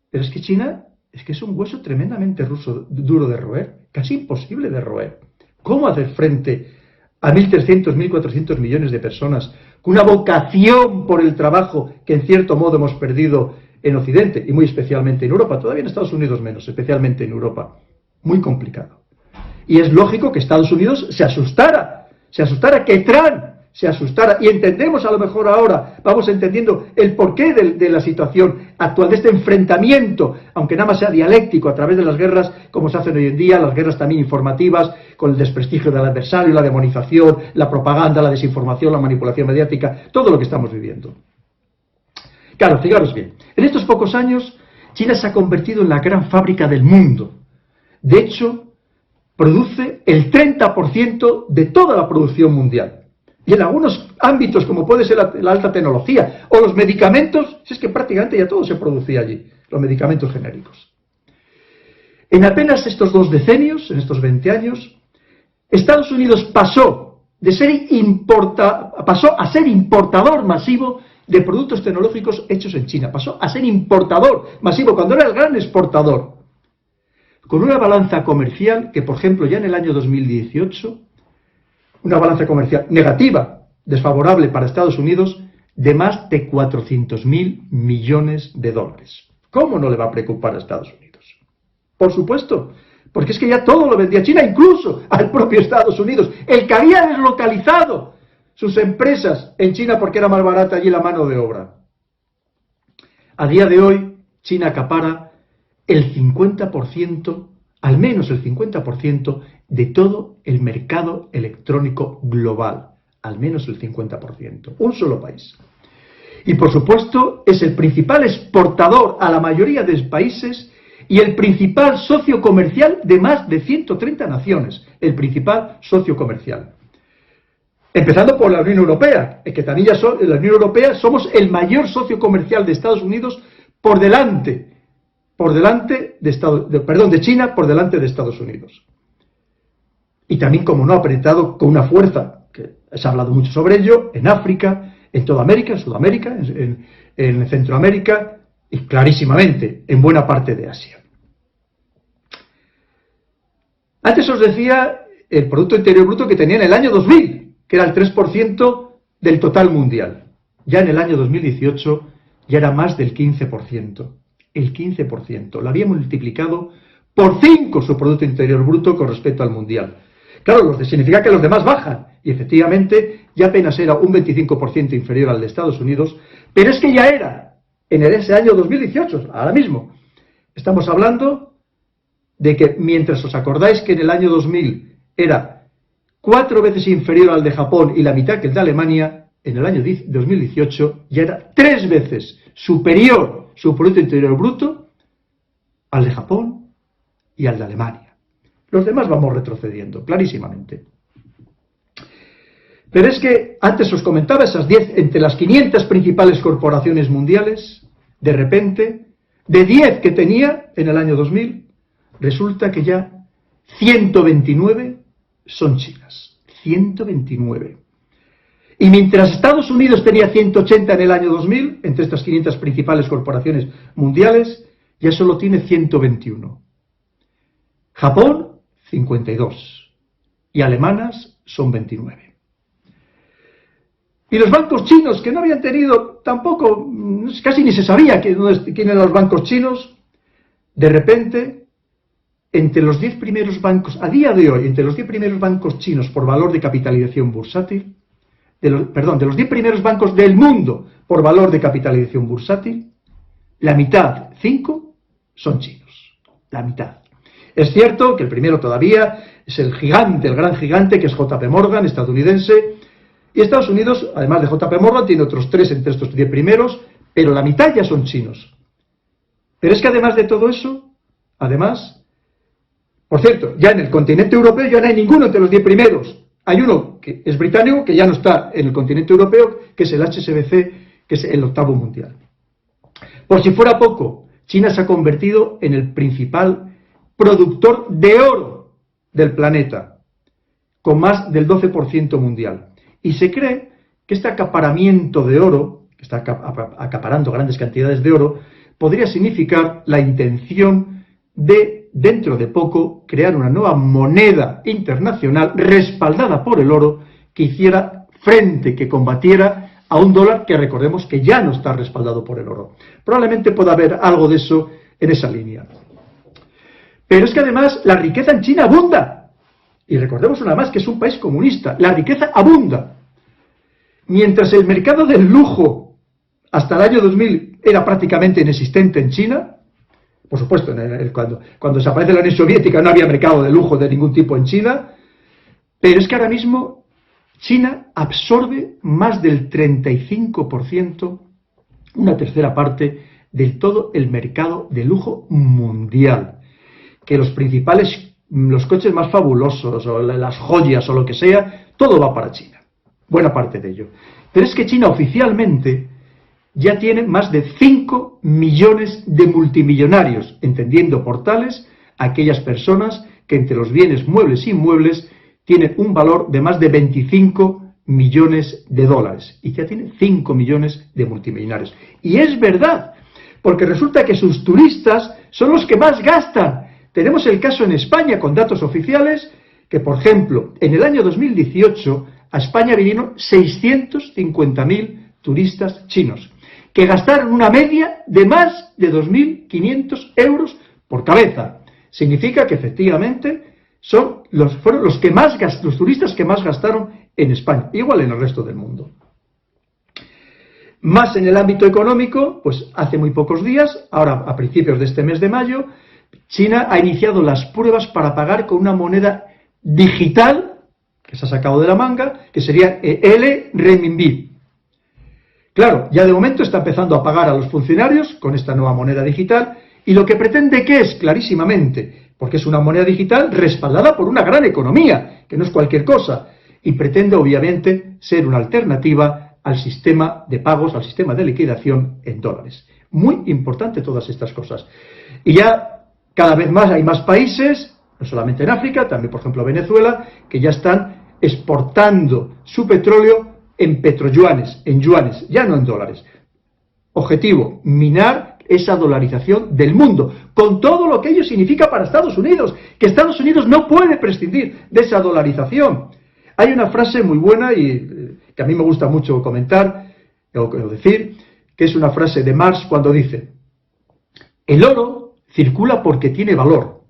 Pero es que China, es que es un hueso tremendamente duro de roer, casi imposible de roer. ¿Cómo hacer frente a 1.300, 1.400 millones de personas con una vocación por el trabajo que en cierto modo hemos perdido en Occidente y muy especialmente en Europa? Todavía en Estados Unidos menos, especialmente en Europa. Muy complicado. Y es lógico que Estados Unidos se asustara, que Trump se asustara. Y entendemos a lo mejor ahora, vamos entendiendo el porqué de la situación actual, de este enfrentamiento, aunque nada más sea dialéctico a través de las guerras, como se hacen hoy en día, las guerras también informativas, con el desprestigio del adversario, la demonización, la propaganda, la desinformación, la manipulación mediática, todo lo que estamos viviendo. Claro, fijaros bien, en estos pocos años, China se ha convertido en la gran fábrica del mundo. De hecho, produce el 30% de toda la producción mundial. Y en algunos ámbitos, como puede ser la alta tecnología o los medicamentos, es que prácticamente ya todo se producía allí, los medicamentos genéricos. En apenas estos 2 decenios, en estos 20 años, Estados Unidos pasó a ser importador masivo de productos tecnológicos hechos en China. Pasó a ser importador masivo, cuando era el gran exportador. Con una balanza comercial que, por ejemplo, ya en el año 2018, una balanza comercial negativa, desfavorable para Estados Unidos, de más de 400.000 millones de dólares. ¿Cómo no le va a preocupar a Estados Unidos? Por supuesto, porque es que ya todo lo vendía China, incluso al propio Estados Unidos, el que había deslocalizado sus empresas en China porque era más barata allí la mano de obra. A día de hoy, China acapara el 50%, al menos el 50% de todo el mercado electrónico global. Al menos el 50%. Un solo país. Y por supuesto es el principal exportador a la mayoría de países y el principal socio comercial de más de 130 naciones. El principal socio comercial. Empezando por la Unión Europea, que también ya en la Unión Europea somos el mayor socio comercial de Estados Unidos por delante de China, por delante de Estados Unidos. Y también, como no, ha apretado con una fuerza, que se ha hablado mucho sobre ello, en África, en toda América, en Sudamérica, en Centroamérica y clarísimamente en buena parte de Asia. Antes os decía el Producto Interior Bruto que tenía en el año 2000, que era el 3% del total mundial. Ya en el año 2018 ya era más del 15%. El 15%. Lo había multiplicado por 5 su Producto Interior Bruto con respecto al mundial. Claro, significa que los demás bajan. Y efectivamente ya apenas era un 25% inferior al de Estados Unidos, pero es que ya era en ese año 2018, ahora mismo. Estamos hablando de que, mientras os acordáis que en el año 2000 era 4 veces inferior al de Japón y la mitad que el de Alemania, en el año 2018 ya era 3 veces superior su Producto Interior Bruto al de Japón y al de Alemania. Los demás vamos retrocediendo, clarísimamente. Pero es que antes os comentaba esas 10, entre las 500 principales corporaciones mundiales, de repente, de 10 que tenía en el año 2000, resulta que ya 129 son chinas. 129. Y mientras Estados Unidos tenía 180 en el año 2000, entre estas 500 principales corporaciones mundiales, ya solo tiene 121. Japón, 52. Y alemanas son 29. Y los bancos chinos, que no habían tenido tampoco, casi ni se sabía quién eran los bancos chinos, de repente, entre los 10 primeros bancos, a día de hoy, entre los 10 primeros bancos chinos por valor de capitalización bursátil, de los 10 primeros bancos del mundo por valor de capitalización bursátil, la mitad, 5, son chinos. La mitad. Es cierto que el primero todavía es el gigante, el gran gigante, que es JP Morgan, estadounidense, y Estados Unidos, además de JP Morgan, tiene otros 3 entre estos 10 primeros, pero la mitad ya son chinos. Pero es que además de todo eso, además, por cierto, ya en el continente europeo ya no hay ninguno entre los 10 primeros. Hay uno que es británico, que ya no está en el continente europeo, que es el HSBC, que es el 8º mundial. Por si fuera poco, China se ha convertido en el principal productor de oro del planeta, con más del 12% mundial. Y se cree que este acaparamiento de oro, que está acaparando grandes cantidades de oro, podría significar la intención de, dentro de poco, crear una nueva moneda internacional respaldada por el oro que hiciera frente, que combatiera a un dólar que recordemos que ya no está respaldado por el oro. Probablemente pueda haber algo de eso en esa línea. Pero es que además la riqueza en China abunda. Y recordemos una más que es un país comunista. La riqueza abunda. Mientras el mercado del lujo hasta el año 2000 era prácticamente inexistente en China, por supuesto, cuando desaparece la Unión Soviética no había mercado de lujo de ningún tipo en China, pero es que ahora mismo China absorbe más del 35%, una tercera parte, del todo el mercado de lujo mundial. Que los coches más fabulosos, o las joyas, o lo que sea, todo va para China. Buena parte de ello. Pero es que China oficialmente ya tiene más de 5 millones de multimillonarios, entendiendo por tales aquellas personas que entre los bienes muebles e inmuebles tienen un valor de más de 25 millones de dólares. Y ya tiene 5 millones de multimillonarios. Y es verdad, porque resulta que sus turistas son los que más gastan. Tenemos el caso en España, con datos oficiales, que por ejemplo, en el año 2018 a España vinieron 650.000 turistas chinos, que gastaron una media de más de 2.500 euros por cabeza. Significa que efectivamente fueron los turistas que más gastaron en España, igual en el resto del mundo. Más en el ámbito económico, pues hace muy pocos días, ahora a principios de este mes de mayo, China ha iniciado las pruebas para pagar con una moneda digital que se ha sacado de la manga, que sería el renminbi. Claro, ya de momento está empezando a pagar a los funcionarios con esta nueva moneda digital, y lo que pretende que es, clarísimamente, porque es una moneda digital respaldada por una gran economía, que no es cualquier cosa, y pretende obviamente ser una alternativa al sistema de pagos, al sistema de liquidación en dólares. Muy importante todas estas cosas. Y ya cada vez más hay más países, no solamente en África, también por ejemplo Venezuela, que ya están exportando su petróleo en petroyuanes, en yuanes, ya no en dólares. Objetivo, minar esa dolarización del mundo, con todo lo que ello significa para Estados Unidos, que Estados Unidos no puede prescindir de esa dolarización. Hay una frase muy buena y que a mí me gusta mucho comentar, o decir, que es una frase de Marx cuando dice: el oro circula porque tiene valor.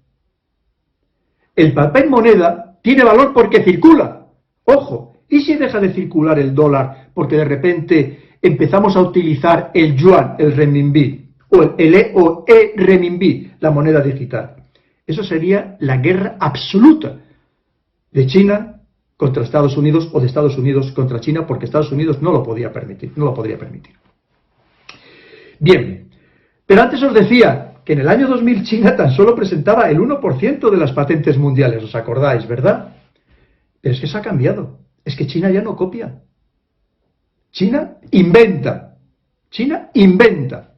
El papel moneda tiene valor porque circula. Ojo, ¿y si deja de circular el dólar porque de repente empezamos a utilizar el yuan, el renminbi, o el e-renminbi, la moneda digital? Eso sería la guerra absoluta de China contra Estados Unidos, o de Estados Unidos contra China, porque Estados Unidos no lo podía permitir, no lo podría permitir. Bien, pero antes os decía que en el año 2000 China tan solo presentaba el 1% de las patentes mundiales, ¿os acordáis, verdad? Pero es que eso ha cambiado, es que China ya no copia. China inventa. China inventa.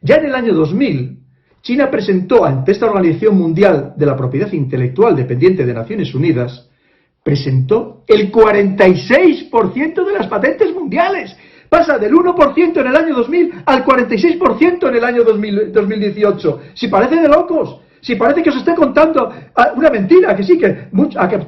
Ya en el año 2000, China presentó ante esta Organización Mundial de la Propiedad Intelectual dependiente de Naciones Unidas, presentó el 46% de las patentes mundiales. Pasa del 1% en el año 2000 al 46% en el año 2018. Si parece de locos, si parece que os estoy contando una mentira, que sí, que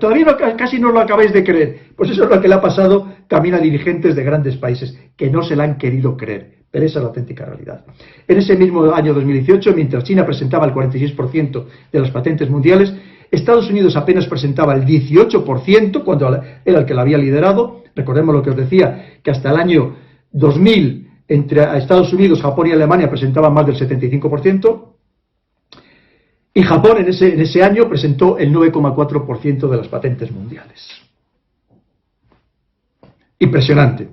todavía casi no lo acabáis de creer. Pues eso es lo que le ha pasado también a dirigentes de grandes países, que no se la han querido creer. Pero esa es la auténtica realidad. En ese mismo año 2018, mientras China presentaba el 46% de las patentes mundiales, Estados Unidos apenas presentaba el 18%, cuando era el que la había liderado. Recordemos lo que os decía, que hasta el año 2000, entre Estados Unidos, Japón y Alemania presentaban más del 75%. Y Japón en ese año presentó el 9,4% de las patentes mundiales. Impresionante.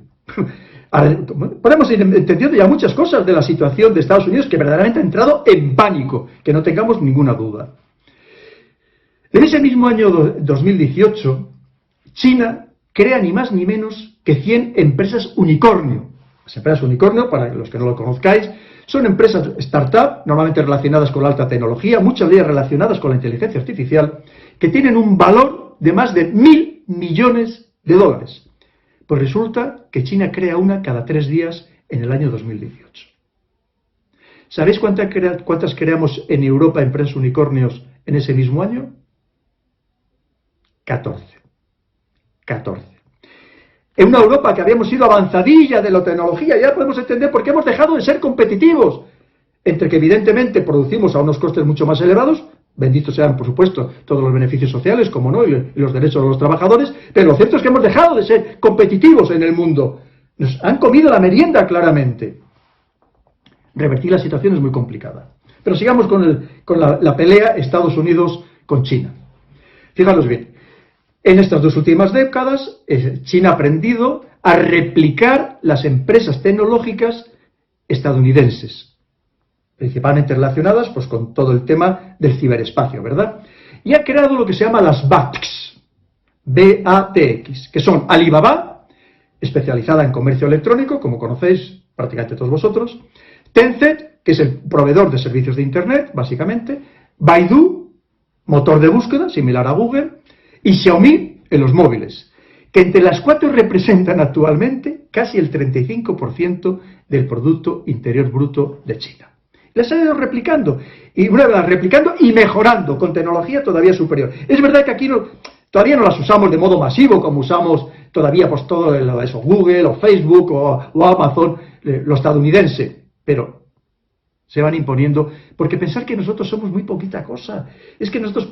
Ahora, podemos ir entendiendo ya muchas cosas de la situación de Estados Unidos, que verdaderamente ha entrado en pánico, que no tengamos ninguna duda. En ese mismo año 2018, China crea ni más ni menos que 100 empresas unicornio. Las empresas unicornio, para los que no lo conozcáis, son empresas startup, normalmente relacionadas con la alta tecnología, muchas de ellas relacionadas con la inteligencia artificial, que tienen un valor de más de 1.000 millones de dólares. Pues resulta que China crea una cada 3 días en el año 2018. ¿Sabéis cuántas creamos en Europa empresas unicornios en ese mismo año? 14. En una Europa que habíamos sido avanzadilla de la tecnología, ya podemos entender por qué hemos dejado de ser competitivos. Entre que evidentemente producimos a unos costes mucho más elevados, benditos sean por supuesto todos los beneficios sociales, como no, y los derechos de los trabajadores, pero lo cierto es que hemos dejado de ser competitivos en el mundo. Nos han comido la merienda claramente. Revertir la situación es muy complicada. Pero sigamos con la pelea Estados Unidos con China. Fijaros bien. En estas 2 últimas décadas, China ha aprendido a replicar las empresas tecnológicas estadounidenses, principalmente relacionadas pues, con todo el tema del ciberespacio, ¿verdad? Y ha creado lo que se llama las BATX, B-A-T-X, que son Alibaba, especializada en comercio electrónico, como conocéis prácticamente todos vosotros, Tencent, que es el proveedor de servicios de Internet, básicamente, Baidu, motor de búsqueda, similar a Google, y Xiaomi en los móviles, que entre las 4 representan actualmente casi el 35% del Producto Interior Bruto de China. Las ha ido replicando, y una vez replicando y mejorando con tecnología todavía superior. Es verdad que aquí todavía no las usamos de modo masivo, como usamos todavía pues todo eso, Google o Facebook o Amazon, lo estadounidense, pero se van imponiendo, porque pensar que nosotros somos muy poquita cosa. Es que nosotros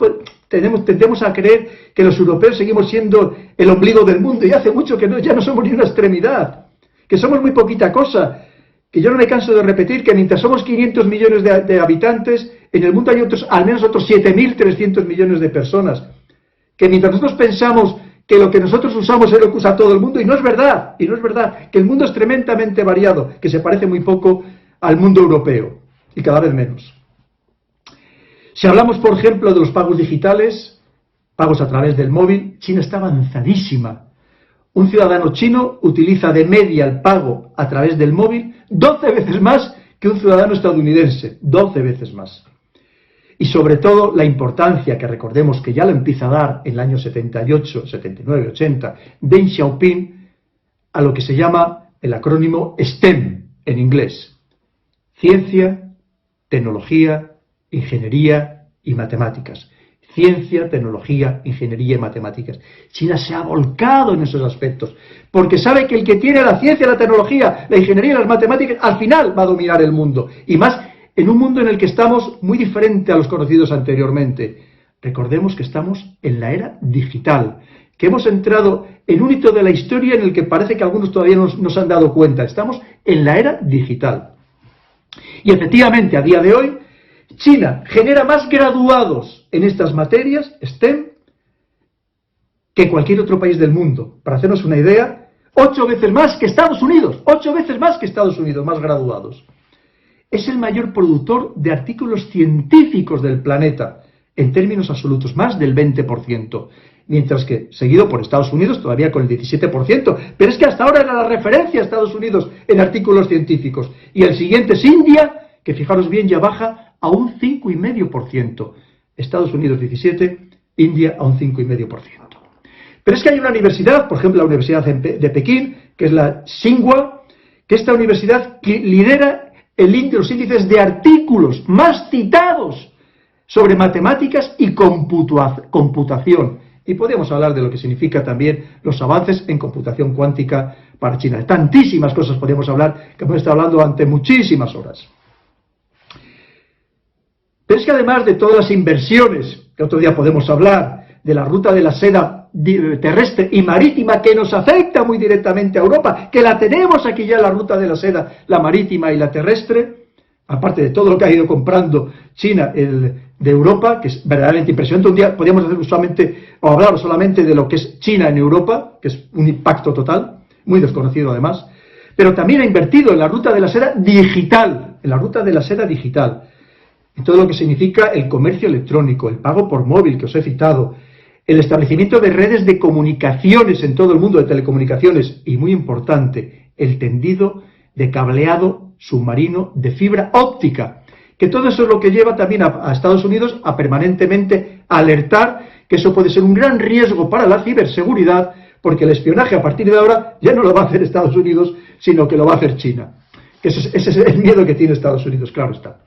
tendemos a creer que los europeos seguimos siendo el ombligo del mundo, y hace mucho que ya no somos ni una extremidad, que somos muy poquita cosa, que yo no me canso de repetir que mientras somos 500 millones de habitantes, en el mundo hay al menos otros 7.300 millones de personas, que mientras nosotros pensamos que lo que nosotros usamos es lo que usa todo el mundo, y no es verdad, que el mundo es tremendamente variado, que se parece muy poco al mundo europeo. Y cada vez menos. Si hablamos, por ejemplo, de los pagos digitales, pagos a través del móvil, China está avanzadísima. Un ciudadano chino utiliza de media el pago a través del móvil 12 veces más que un ciudadano estadounidense, 12 veces más. Y sobre todo la importancia, que recordemos que ya lo empieza a dar en el año 78, 79, 80, Deng Xiaoping, a lo que se llama el acrónimo STEM en inglés. Ciencia, tecnología, ingeniería y matemáticas. Ciencia, tecnología, ingeniería y matemáticas. China se ha volcado en esos aspectos, porque sabe que el que tiene la ciencia, la tecnología, la ingeniería y las matemáticas, al final va a dominar el mundo. Y más en un mundo en el que estamos muy diferente a los conocidos anteriormente. Recordemos que estamos en la era digital, que hemos entrado en un hito de la historia en el que parece que algunos todavía no se han dado cuenta. Estamos en la era digital. Y efectivamente, a día de hoy, China genera más graduados en estas materias, STEM, que cualquier otro país del mundo. Para hacernos una idea, 8 veces más que Estados Unidos, 8 veces más que Estados Unidos, más graduados. Es el mayor productor de artículos científicos del planeta, en términos absolutos, más del 20%. Mientras que, seguido por Estados Unidos, todavía con el 17%, pero es que hasta ahora era la referencia a Estados Unidos en artículos científicos. Y el siguiente es India, que fijaros bien ya baja a un 5,5%. Estados Unidos 17%, India a un 5,5%. Pero es que hay una universidad, por ejemplo la Universidad de Pekín, que es la Tsinghua, que esta universidad lidera los índices de artículos más citados sobre matemáticas y computación. Y podemos hablar de lo que significa también los avances en computación cuántica para China. Tantísimas cosas podemos hablar, que hemos estado hablando durante muchísimas horas. Pero es que además de todas las inversiones, que otro día podemos hablar, de la ruta de la seda terrestre y marítima, que nos afecta muy directamente a Europa, que la tenemos aquí ya, la ruta de la seda, la marítima y la terrestre, aparte de todo lo que ha ido comprando China de Europa, que es verdaderamente impresionante. Un día podríamos hablar solamente de lo que es China en Europa, que es un impacto total, muy desconocido además, pero también ha invertido en la ruta de la seda digital, en todo lo que significa el comercio electrónico, el pago por móvil que os he citado, el establecimiento de redes de comunicaciones en todo el mundo de telecomunicaciones y, muy importante, el tendido de cableado submarino de fibra óptica, que todo eso es lo que lleva también a Estados Unidos a permanentemente alertar que eso puede ser un gran riesgo para la ciberseguridad, porque el espionaje a partir de ahora ya no lo va a hacer Estados Unidos, sino que lo va a hacer China. Que ese es el miedo que tiene Estados Unidos, claro está.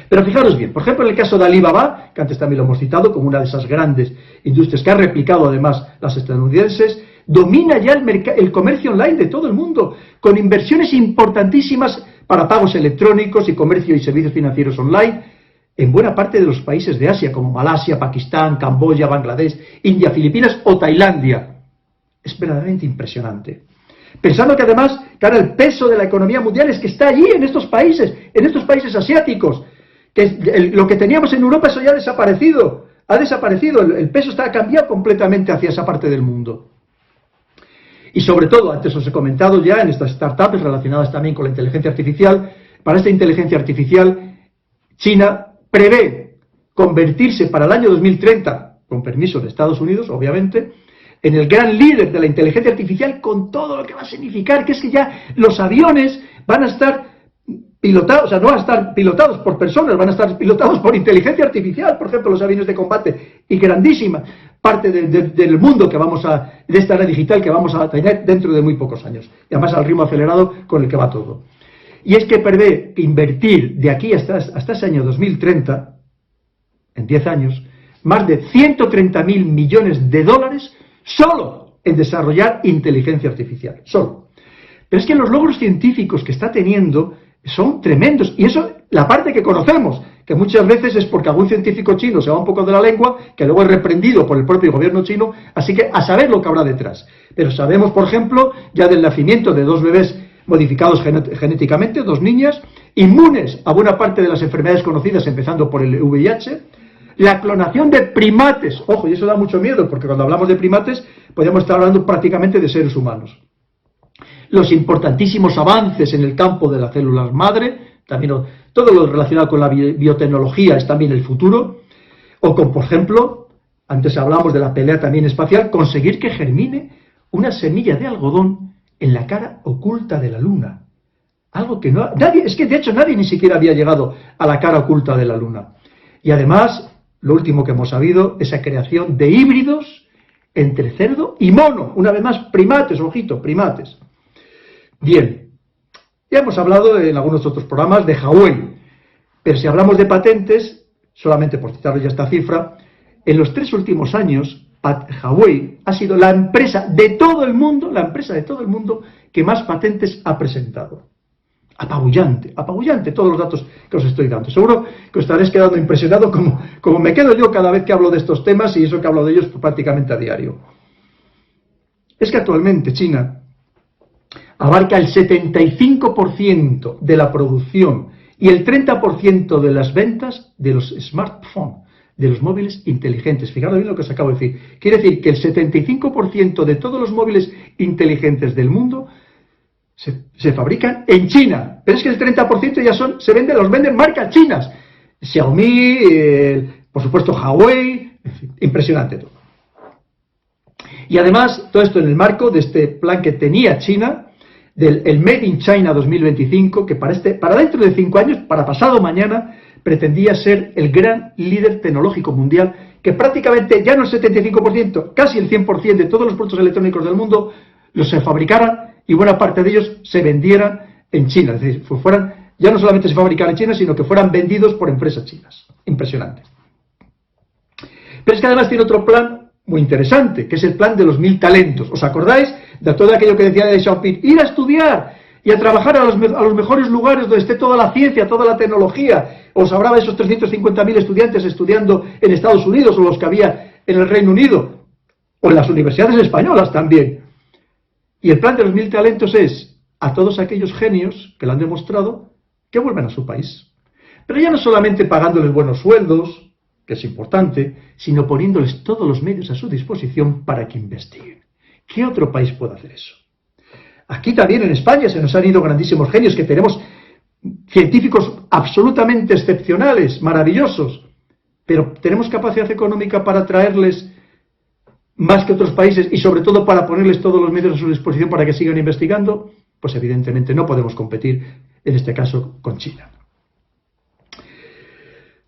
Pero fijaros bien, por ejemplo, en el caso de Alibaba, que antes también lo hemos citado como una de esas grandes industrias que ha replicado además las estadounidenses, domina ya el comercio online de todo el mundo, con inversiones importantísimas para pagos electrónicos y comercio y servicios financieros online en buena parte de los países de Asia, como Malasia, Pakistán, Camboya, Bangladesh, India, Filipinas o Tailandia. Es verdaderamente impresionante. Pensando que además, claro, el peso de la economía mundial es que está allí, en estos países asiáticos, que lo que teníamos en Europa, eso ya ha desaparecido, el peso está cambiado completamente hacia esa parte del mundo. Y sobre todo, antes os he comentado ya, en estas startups relacionadas también con la inteligencia artificial, para esta inteligencia artificial, China prevé convertirse para el año 2030, con permiso de Estados Unidos, obviamente, en el gran líder de la inteligencia artificial, con todo lo que va a significar, que es que ya los aviones van a estar pilotados, o sea, no van a estar pilotados por personas, van a estar pilotados por inteligencia artificial, por ejemplo, los aviones de combate, y grandísima parte del mundo de esta era digital que vamos a tener dentro de muy pocos años, y además al ritmo acelerado con el que va todo. Y es que prevé invertir de aquí hasta ese año 2030, en 10 años, más de 130.000 millones de dólares solo en desarrollar inteligencia artificial, solo. Pero es que los logros científicos que está teniendo son tremendos, y eso, la parte que conocemos, que muchas veces es porque algún científico chino se va un poco de la lengua, que luego es reprendido por el propio gobierno chino, así que a saber lo que habrá detrás. Pero sabemos, por ejemplo, ya del nacimiento de 2 bebés modificados genéticamente, 2 niñas, inmunes a buena parte de las enfermedades conocidas, empezando por el VIH, la clonación de primates, ojo, y eso da mucho miedo, porque cuando hablamos de primates, podemos estar hablando prácticamente de seres humanos. Los importantísimos avances en el campo de las células madre, también todo lo relacionado con la biotecnología es también el futuro, o con, por ejemplo, antes hablamos de la pelea también espacial, conseguir que germine una semilla de algodón en la cara oculta de la Luna. Algo que es que de hecho nadie ni siquiera había llegado a la cara oculta de la Luna. Y además, lo último que hemos sabido, esa creación de híbridos entre cerdo y mono. Una vez más, primates, ojito, primates. Bien, ya hemos hablado en algunos otros programas de Huawei, pero si hablamos de patentes, solamente por citarles ya esta cifra, en los 3 últimos años, Huawei ha sido la empresa de todo el mundo, que más patentes ha presentado. Apabullante, apabullante todos los datos que os estoy dando. Seguro que os estaréis quedando impresionado como me quedo yo cada vez que hablo de estos temas, y eso que hablo de ellos prácticamente a diario. Es que actualmente China abarca el 75% de la producción y el 30% de las ventas de los smartphones, de los móviles inteligentes. Fijaros bien lo que os acabo de decir. Quiere decir que el 75% de todos los móviles inteligentes del mundo se fabrican en China. Pero es que el 30% ya los venden marcas chinas. Xiaomi, por supuesto Huawei, en fin, impresionante todo. Y además, todo esto en el marco de este plan que tenía China, del Made in China 2025, que para dentro de 5 años, para pasado mañana, pretendía ser el gran líder tecnológico mundial, que prácticamente ya no el 75%, casi el 100% de todos los productos electrónicos del mundo los se fabricaran y buena parte de ellos se vendieran en China. Es decir, ya no solamente se fabricaran en China, sino que fueran vendidos por empresas chinas. Impresionante. Pero es que además tiene otro plan muy interesante, que es el plan de los 1000 talentos. ¿Os acordáis de todo aquello que decía de Xiaoping? Ir a estudiar y a trabajar a los mejores lugares donde esté toda la ciencia, toda la tecnología. Os hablaba de esos 350.000 estudiantes estudiando en Estados Unidos, o los que había en el Reino Unido, o en las universidades españolas también. Y el plan de los 1000 talentos es a todos aquellos genios que lo han demostrado que vuelven a su país. Pero ya no solamente pagándoles buenos sueldos, que es importante, sino poniéndoles todos los medios a su disposición para que investiguen. ¿Qué otro país puede hacer eso? Aquí también en España se nos han ido grandísimos genios, que tenemos científicos absolutamente excepcionales, maravillosos, pero ¿tenemos capacidad económica para traerles más que otros países y sobre todo para ponerles todos los medios a su disposición para que sigan investigando? Pues evidentemente no podemos competir, en este caso, con China.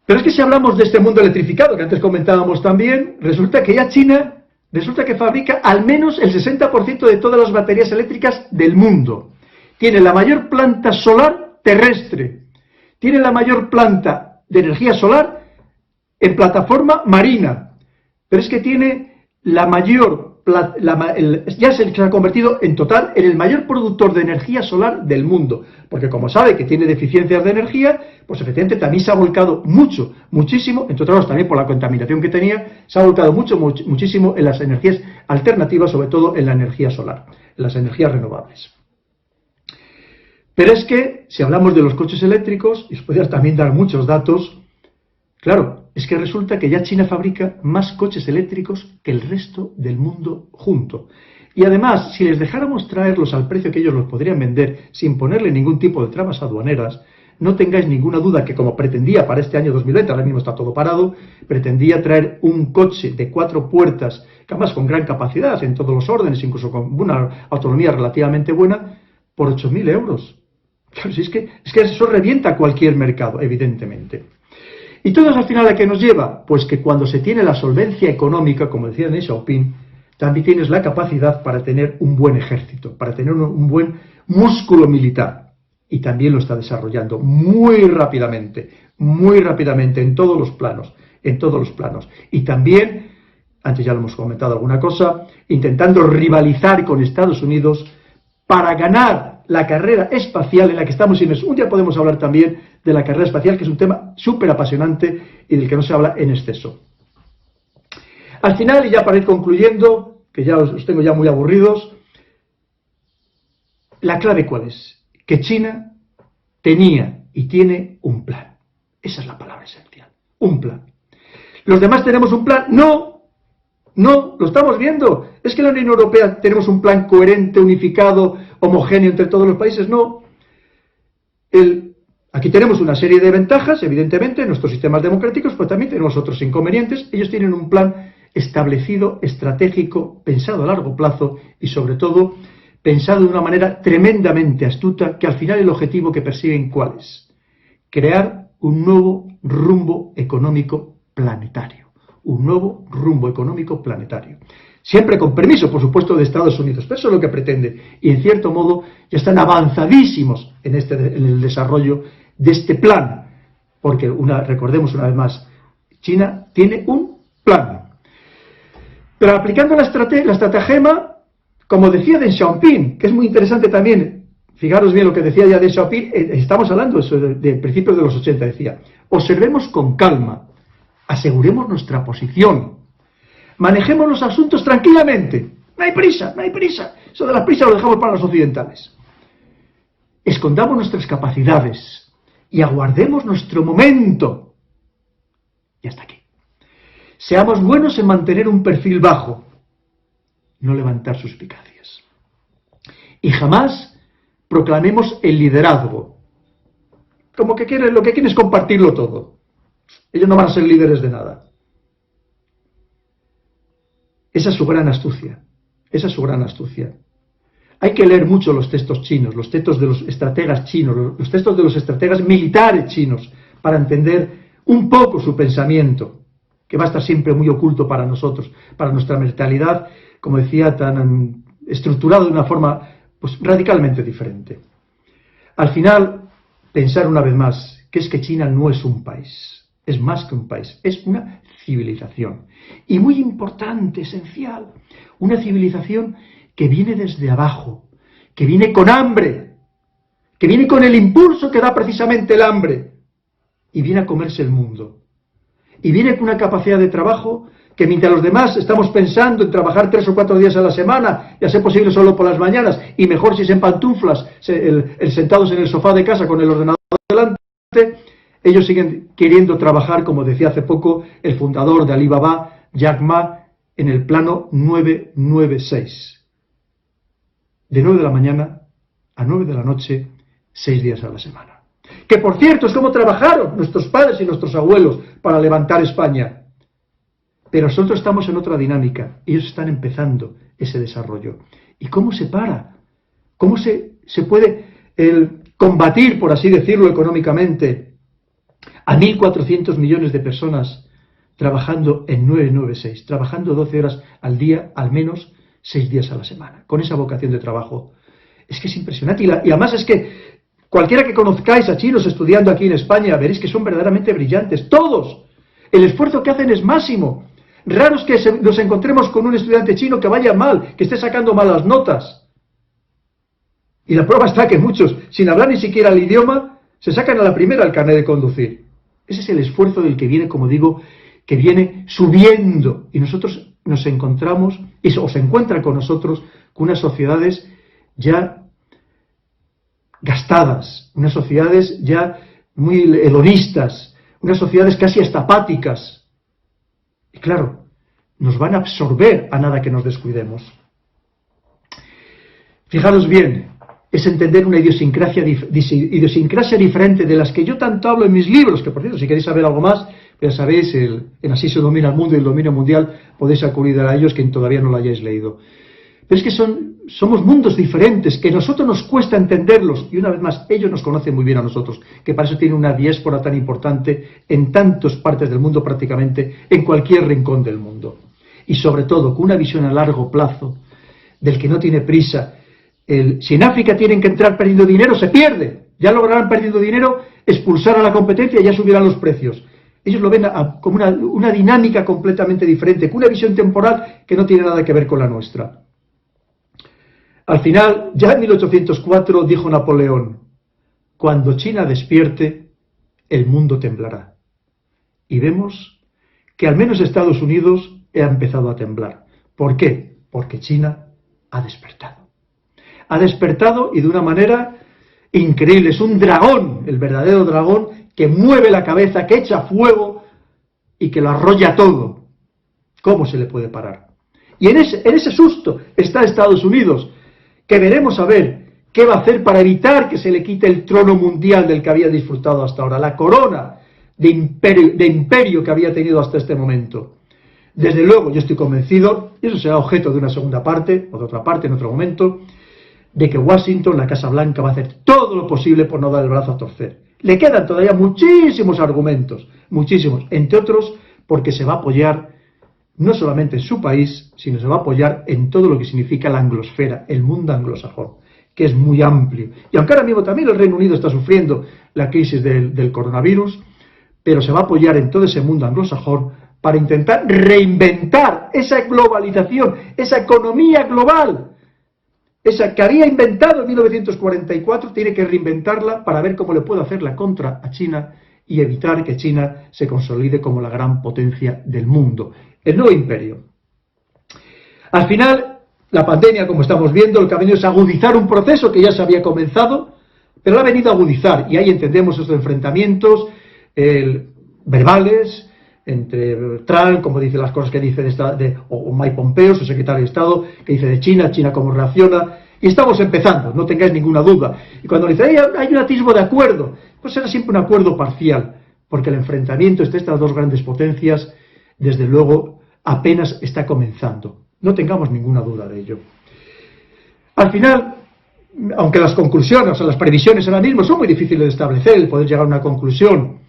Pero es que si hablamos de este mundo electrificado, que antes comentábamos también, resulta que ya China, resulta que fabrica al menos el 60% de todas las baterías eléctricas del mundo. Tiene la mayor planta solar terrestre, tiene la mayor planta de energía solar en plataforma marina, pero es que tiene la mayor, ya se ha convertido en total en el mayor productor de energía solar del mundo, porque como sabe que tiene deficiencias de energía, pues efectivamente también se ha volcado muchísimo, entre otros también por la contaminación que tenía, se ha volcado muchísimo en las energías alternativas, sobre todo en la energía solar, en las energías renovables. Pero es que, si hablamos de los coches eléctricos, y os podría también dar muchos datos, claro, es que resulta que ya China fabrica más coches eléctricos que el resto del mundo junto. Y además, si les dejáramos traerlos al precio que ellos los podrían vender sin ponerle ningún tipo de trabas aduaneras, no tengáis ninguna duda que, como pretendía para este año 2020, ahora mismo está todo parado, pretendía traer un coche de 4 puertas, que además con gran capacidad en todos los órdenes, incluso con una autonomía relativamente buena, por 8.000 euros. Claro, si es que eso revienta cualquier mercado, evidentemente. ¿Y todo eso al final a qué nos lleva? Pues que cuando se tiene la solvencia económica, como decía Deng Xiaoping, también tienes la capacidad para tener un buen ejército, para tener un buen músculo militar. Y también lo está desarrollando muy rápidamente en todos los planos, Y también, antes ya lo hemos comentado alguna cosa, intentando rivalizar con Estados Unidos para ganar la carrera espacial en la que estamos inmersos. Un día podemos hablar también de la carrera espacial, que es un tema súper apasionante y del que no se habla en exceso. Al final, y ya para ir concluyendo, que ya os tengo ya muy aburridos, ¿la clave cuál es? Que China tenía y tiene un plan. Esa es la palabra esencial, un plan. ¿Los demás tenemos un plan? No, lo estamos viendo. ¿Es que en la Unión Europea tenemos un plan coherente, unificado, homogéneo entre todos los países? No. Aquí tenemos una serie de ventajas, evidentemente, en nuestros sistemas democráticos, pero también tenemos otros inconvenientes. Ellos tienen un plan establecido, estratégico, pensado a largo plazo y, sobre todo, pensado de una manera tremendamente astuta, que al final el objetivo que persiguen, ¿cuál es? Crear un nuevo rumbo económico planetario. Un nuevo rumbo económico planetario. Siempre con permiso, por supuesto, de Estados Unidos, pero eso es lo que pretende. Y en cierto modo ya están avanzadísimos en el desarrollo de este plan. Porque, recordemos una vez más, China tiene un plan. Pero aplicando la estratagema, como decía Deng Xiaoping, que es muy interesante también, fijaros bien lo que decía ya Deng Xiaoping, estamos hablando de principios de los 80, decía, observemos con calma, aseguremos nuestra posición, manejemos los asuntos tranquilamente, no hay prisa, eso de la prisa lo dejamos para los occidentales. Escondamos nuestras capacidades y aguardemos nuestro momento. Y hasta aquí. Seamos buenos en mantener un perfil bajo, no levantar suspicacias. Y jamás proclamemos el liderazgo, como que lo que quieren es compartirlo todo. Ellos no van a ser líderes de nada. Esa es su gran astucia. Hay que leer mucho los textos chinos, los textos de los estrategas chinos, los textos de los estrategas militares chinos, para entender un poco su pensamiento, que va a estar siempre muy oculto para nosotros, para nuestra mentalidad, como decía, tan estructurado de una forma pues radicalmente diferente. Al final, pensar una vez más que es que China no es un país, es más que un país, es una civilización. Y muy importante, esencial, una civilización que viene desde abajo, que viene con hambre, que viene con el impulso que da precisamente el hambre, y viene a comerse el mundo. Y viene con una capacidad de trabajo que mientras los demás estamos pensando en trabajar 3 o 4 días a la semana, y a ser posible solo por las mañanas, y mejor si es en pantuflas, sentados en el sofá de casa con el ordenador delante, Ellos siguen queriendo trabajar, como decía hace poco el fundador de Alibaba, Jack Ma, en el plano 996. De 9 de la mañana a 9 de la noche, 6 días a la semana. Que por cierto es como trabajaron nuestros padres y nuestros abuelos para levantar España. Pero nosotros estamos en otra dinámica. Ellos están empezando ese desarrollo. ¿Y cómo se para? ¿Cómo se puede combatir, por así decirlo, económicamente a 1.400 millones de personas trabajando en 996, trabajando 12 horas al día, al menos 6 días a la semana, con esa vocación de trabajo? Es que es impresionante. Y además es que cualquiera que conozcáis a chinos estudiando aquí en España, veréis que son verdaderamente brillantes. Todos. El esfuerzo que hacen es máximo. Raro es que nos encontremos con un estudiante chino que vaya mal, que esté sacando malas notas. Y la prueba está que muchos, sin hablar ni siquiera el idioma, se sacan a la primera el carnet de conducir. Ese es el esfuerzo del que viene, como digo, que viene subiendo. Y nosotros nos encontramos, o se encuentran con nosotros, con unas sociedades ya gastadas, unas sociedades ya muy hedonistas, unas sociedades casi hasta apáticas. Y claro, nos van a absorber a nada que nos descuidemos. Fijaros bien, es entender una idiosincrasia diferente de las que yo tanto hablo en mis libros, que por cierto, si queréis saber algo más, ya sabéis, en Así se domina el mundo y el dominio mundial, podéis acudir a ellos, quien todavía no lo hayáis leído. Pero es que somos mundos diferentes, que a nosotros nos cuesta entenderlos, y una vez más, ellos nos conocen muy bien a nosotros, que para eso tienen una diáspora tan importante en tantas partes del mundo, prácticamente en cualquier rincón del mundo. Y sobre todo, con una visión a largo plazo, del que no tiene prisa. Si en África tienen que entrar perdiendo dinero, se pierde. Ya lograrán perdiendo dinero, expulsar a la competencia y ya subirán los precios. Ellos lo ven como una dinámica completamente diferente, con una visión temporal que no tiene nada que ver con la nuestra. Al final, ya en 1804 dijo Napoleón: cuando China despierte, el mundo temblará. Y vemos que al menos Estados Unidos ha empezado a temblar. ¿Por qué? Porque China ha despertado. Ha despertado y de una manera increíble. Es un dragón, el verdadero dragón, que mueve la cabeza, que echa fuego y que lo arrolla todo. ¿Cómo se le puede parar? Y en ese susto está Estados Unidos, que veremos a ver qué va a hacer para evitar que se le quite el trono mundial del que había disfrutado hasta ahora, la corona de imperio que había tenido hasta este momento. Desde luego, yo estoy convencido, y eso será objeto de una segunda parte, o de otra parte en otro momento, de que Washington, la Casa Blanca, va a hacer todo lo posible por no dar el brazo a torcer. Le quedan todavía muchísimos argumentos, muchísimos, entre otros porque se va a apoyar no solamente en su país, sino se va a apoyar en todo lo que significa la anglosfera, el mundo anglosajón, que es muy amplio. Y aunque ahora mismo también el Reino Unido está sufriendo la crisis del coronavirus, pero se va a apoyar en todo ese mundo anglosajón para intentar reinventar esa globalización, esa economía global, esa que había inventado en 1944, tiene que reinventarla para ver cómo le puede hacer la contra a China y evitar que China se consolide como la gran potencia del mundo, el nuevo imperio. Al final, la pandemia, como estamos viendo, lo que ha venido es agudizar un proceso que ya se había comenzado, pero lo ha venido a agudizar, y ahí entendemos estos enfrentamientos verbales entre Trump, como dice las cosas que dice o Mike Pompeo, su secretario de Estado, que dice de China cómo reacciona, y estamos empezando, no tengáis ninguna duda. Y cuando dice hay un atisbo de acuerdo, pues será siempre un acuerdo parcial, porque el enfrentamiento entre estas dos grandes potencias, desde luego, apenas está comenzando. No tengamos ninguna duda de ello. Al final, aunque las conclusiones o las previsiones ahora mismo son muy difíciles de establecer, el poder llegar a una conclusión,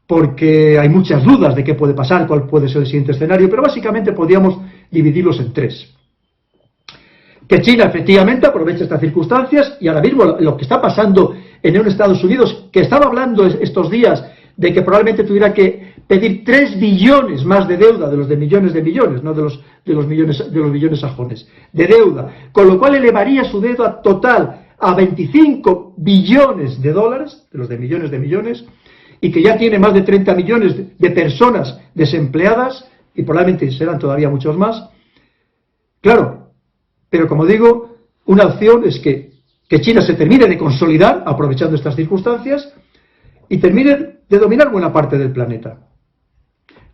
porque hay muchas dudas de qué puede pasar, cuál puede ser el siguiente escenario, pero básicamente podríamos dividirlos en tres. Que China efectivamente aprovecha estas circunstancias, y ahora mismo lo que está pasando en Estados Unidos, que estaba hablando estos días de que probablemente tuviera que pedir 3 billones más de deuda, de los de millones, no de los billones sajones, de deuda, con lo cual elevaría su deuda total a 25 billones de dólares, de los de millones, y que ya tiene más de 30 millones de personas desempleadas, y probablemente serán todavía muchos más. Claro, pero como digo, una opción es que China se termine de consolidar, aprovechando estas circunstancias, y termine de dominar buena parte del planeta.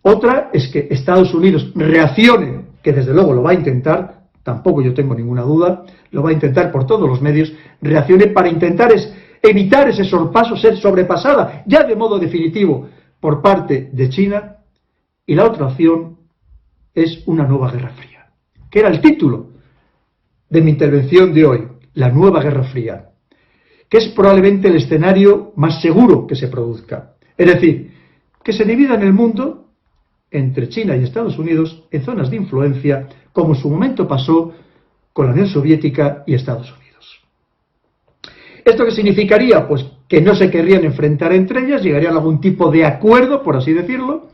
Otra es que Estados Unidos reaccione, que desde luego lo va a intentar, tampoco yo tengo ninguna duda, lo va a intentar por todos los medios, reaccione para intentar evitar ese sorpaso, ser sobrepasada ya de modo definitivo por parte de China. Y la otra opción es una nueva Guerra Fría, que era el título de mi intervención de hoy, la nueva Guerra Fría, que es probablemente el escenario más seguro que se produzca. Es decir, que se divida en el mundo entre China y Estados Unidos en zonas de influencia, como en su momento pasó con la Unión Soviética y Estados Unidos. ¿Esto qué significaría? Pues que no se querrían enfrentar entre ellas, llegarían a algún tipo de acuerdo, por así decirlo,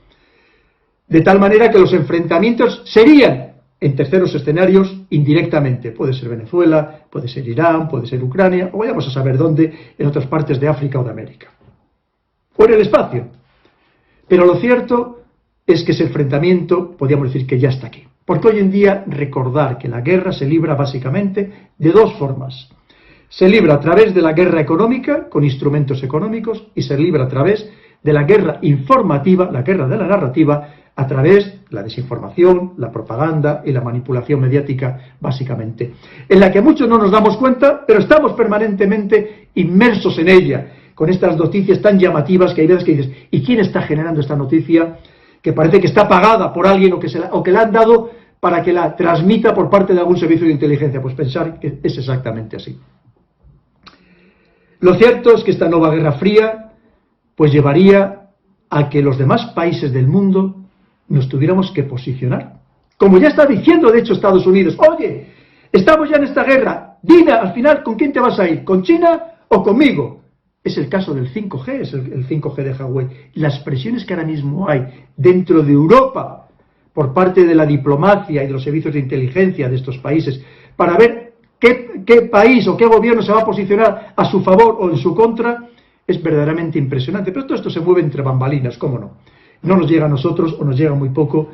de tal manera que los enfrentamientos serían en terceros escenarios indirectamente. Puede ser Venezuela, puede ser Irán, puede ser Ucrania, o vayamos a saber dónde, en otras partes de África o de América. O en el espacio. Pero lo cierto es que ese enfrentamiento, podríamos decir que ya está aquí. Porque hoy en día recordar que la guerra se libra básicamente de dos formas. Se libra a través de la guerra económica, con instrumentos económicos, y se libra a través de la guerra informativa, la guerra de la narrativa, a través de la desinformación, la propaganda y la manipulación mediática, básicamente, en la que muchos no nos damos cuenta, pero estamos permanentemente inmersos en ella, con estas noticias tan llamativas que hay veces que dices, ¿y quién está generando esta noticia? Que parece que está pagada por alguien o que la han dado para que la transmita por parte de algún servicio de inteligencia. Pues pensar que es exactamente así. Lo cierto es que esta nueva Guerra Fría pues llevaría a que los demás países del mundo nos tuviéramos que posicionar. Como ya está diciendo de hecho Estados Unidos, oye, estamos ya en esta guerra, dime al final con quién te vas a ir, ¿con China o conmigo? Es el caso del 5G, es el 5G de Huawei. Las presiones que ahora mismo hay dentro de Europa por parte de la diplomacia y de los servicios de inteligencia de estos países para ver qué país o qué gobierno se va a posicionar a su favor o en su contra es verdaderamente impresionante. Pero todo esto se mueve entre bambalinas, ¿cómo no? No nos llega a nosotros o nos llega muy poco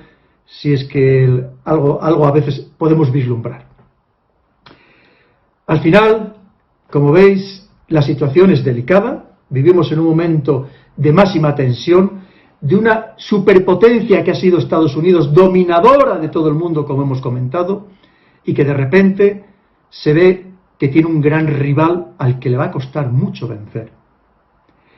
si es que algo a veces podemos vislumbrar. Al final, como veis, la situación es delicada, vivimos en un momento de máxima tensión, de una superpotencia que ha sido Estados Unidos, dominadora de todo el mundo, como hemos comentado, y que de repente se ve que tiene un gran rival al que le va a costar mucho vencer.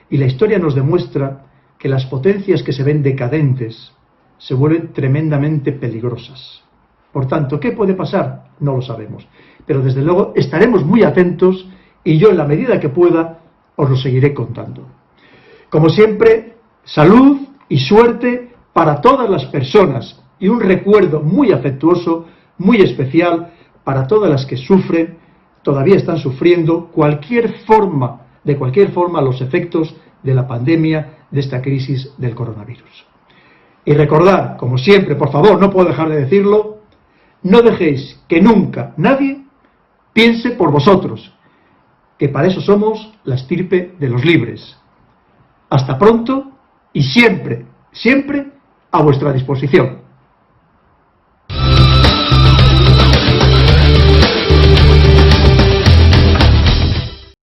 Y la historia nos demuestra que las potencias que se ven decadentes se vuelven tremendamente peligrosas. Por tanto, ¿qué puede pasar? No lo sabemos. Pero desde luego estaremos muy atentos y yo en la medida que pueda os lo seguiré contando. Como siempre, salud y suerte para todas las personas y un recuerdo muy afectuoso, muy especial para todas las que sufren, todavía están sufriendo de cualquier forma los efectos de la pandemia, de esta crisis del coronavirus. Y recordad, como siempre, por favor, no puedo dejar de decirlo, no dejéis que nunca nadie piense por vosotros, que para eso somos la estirpe de los libres. Hasta pronto y siempre, siempre a vuestra disposición.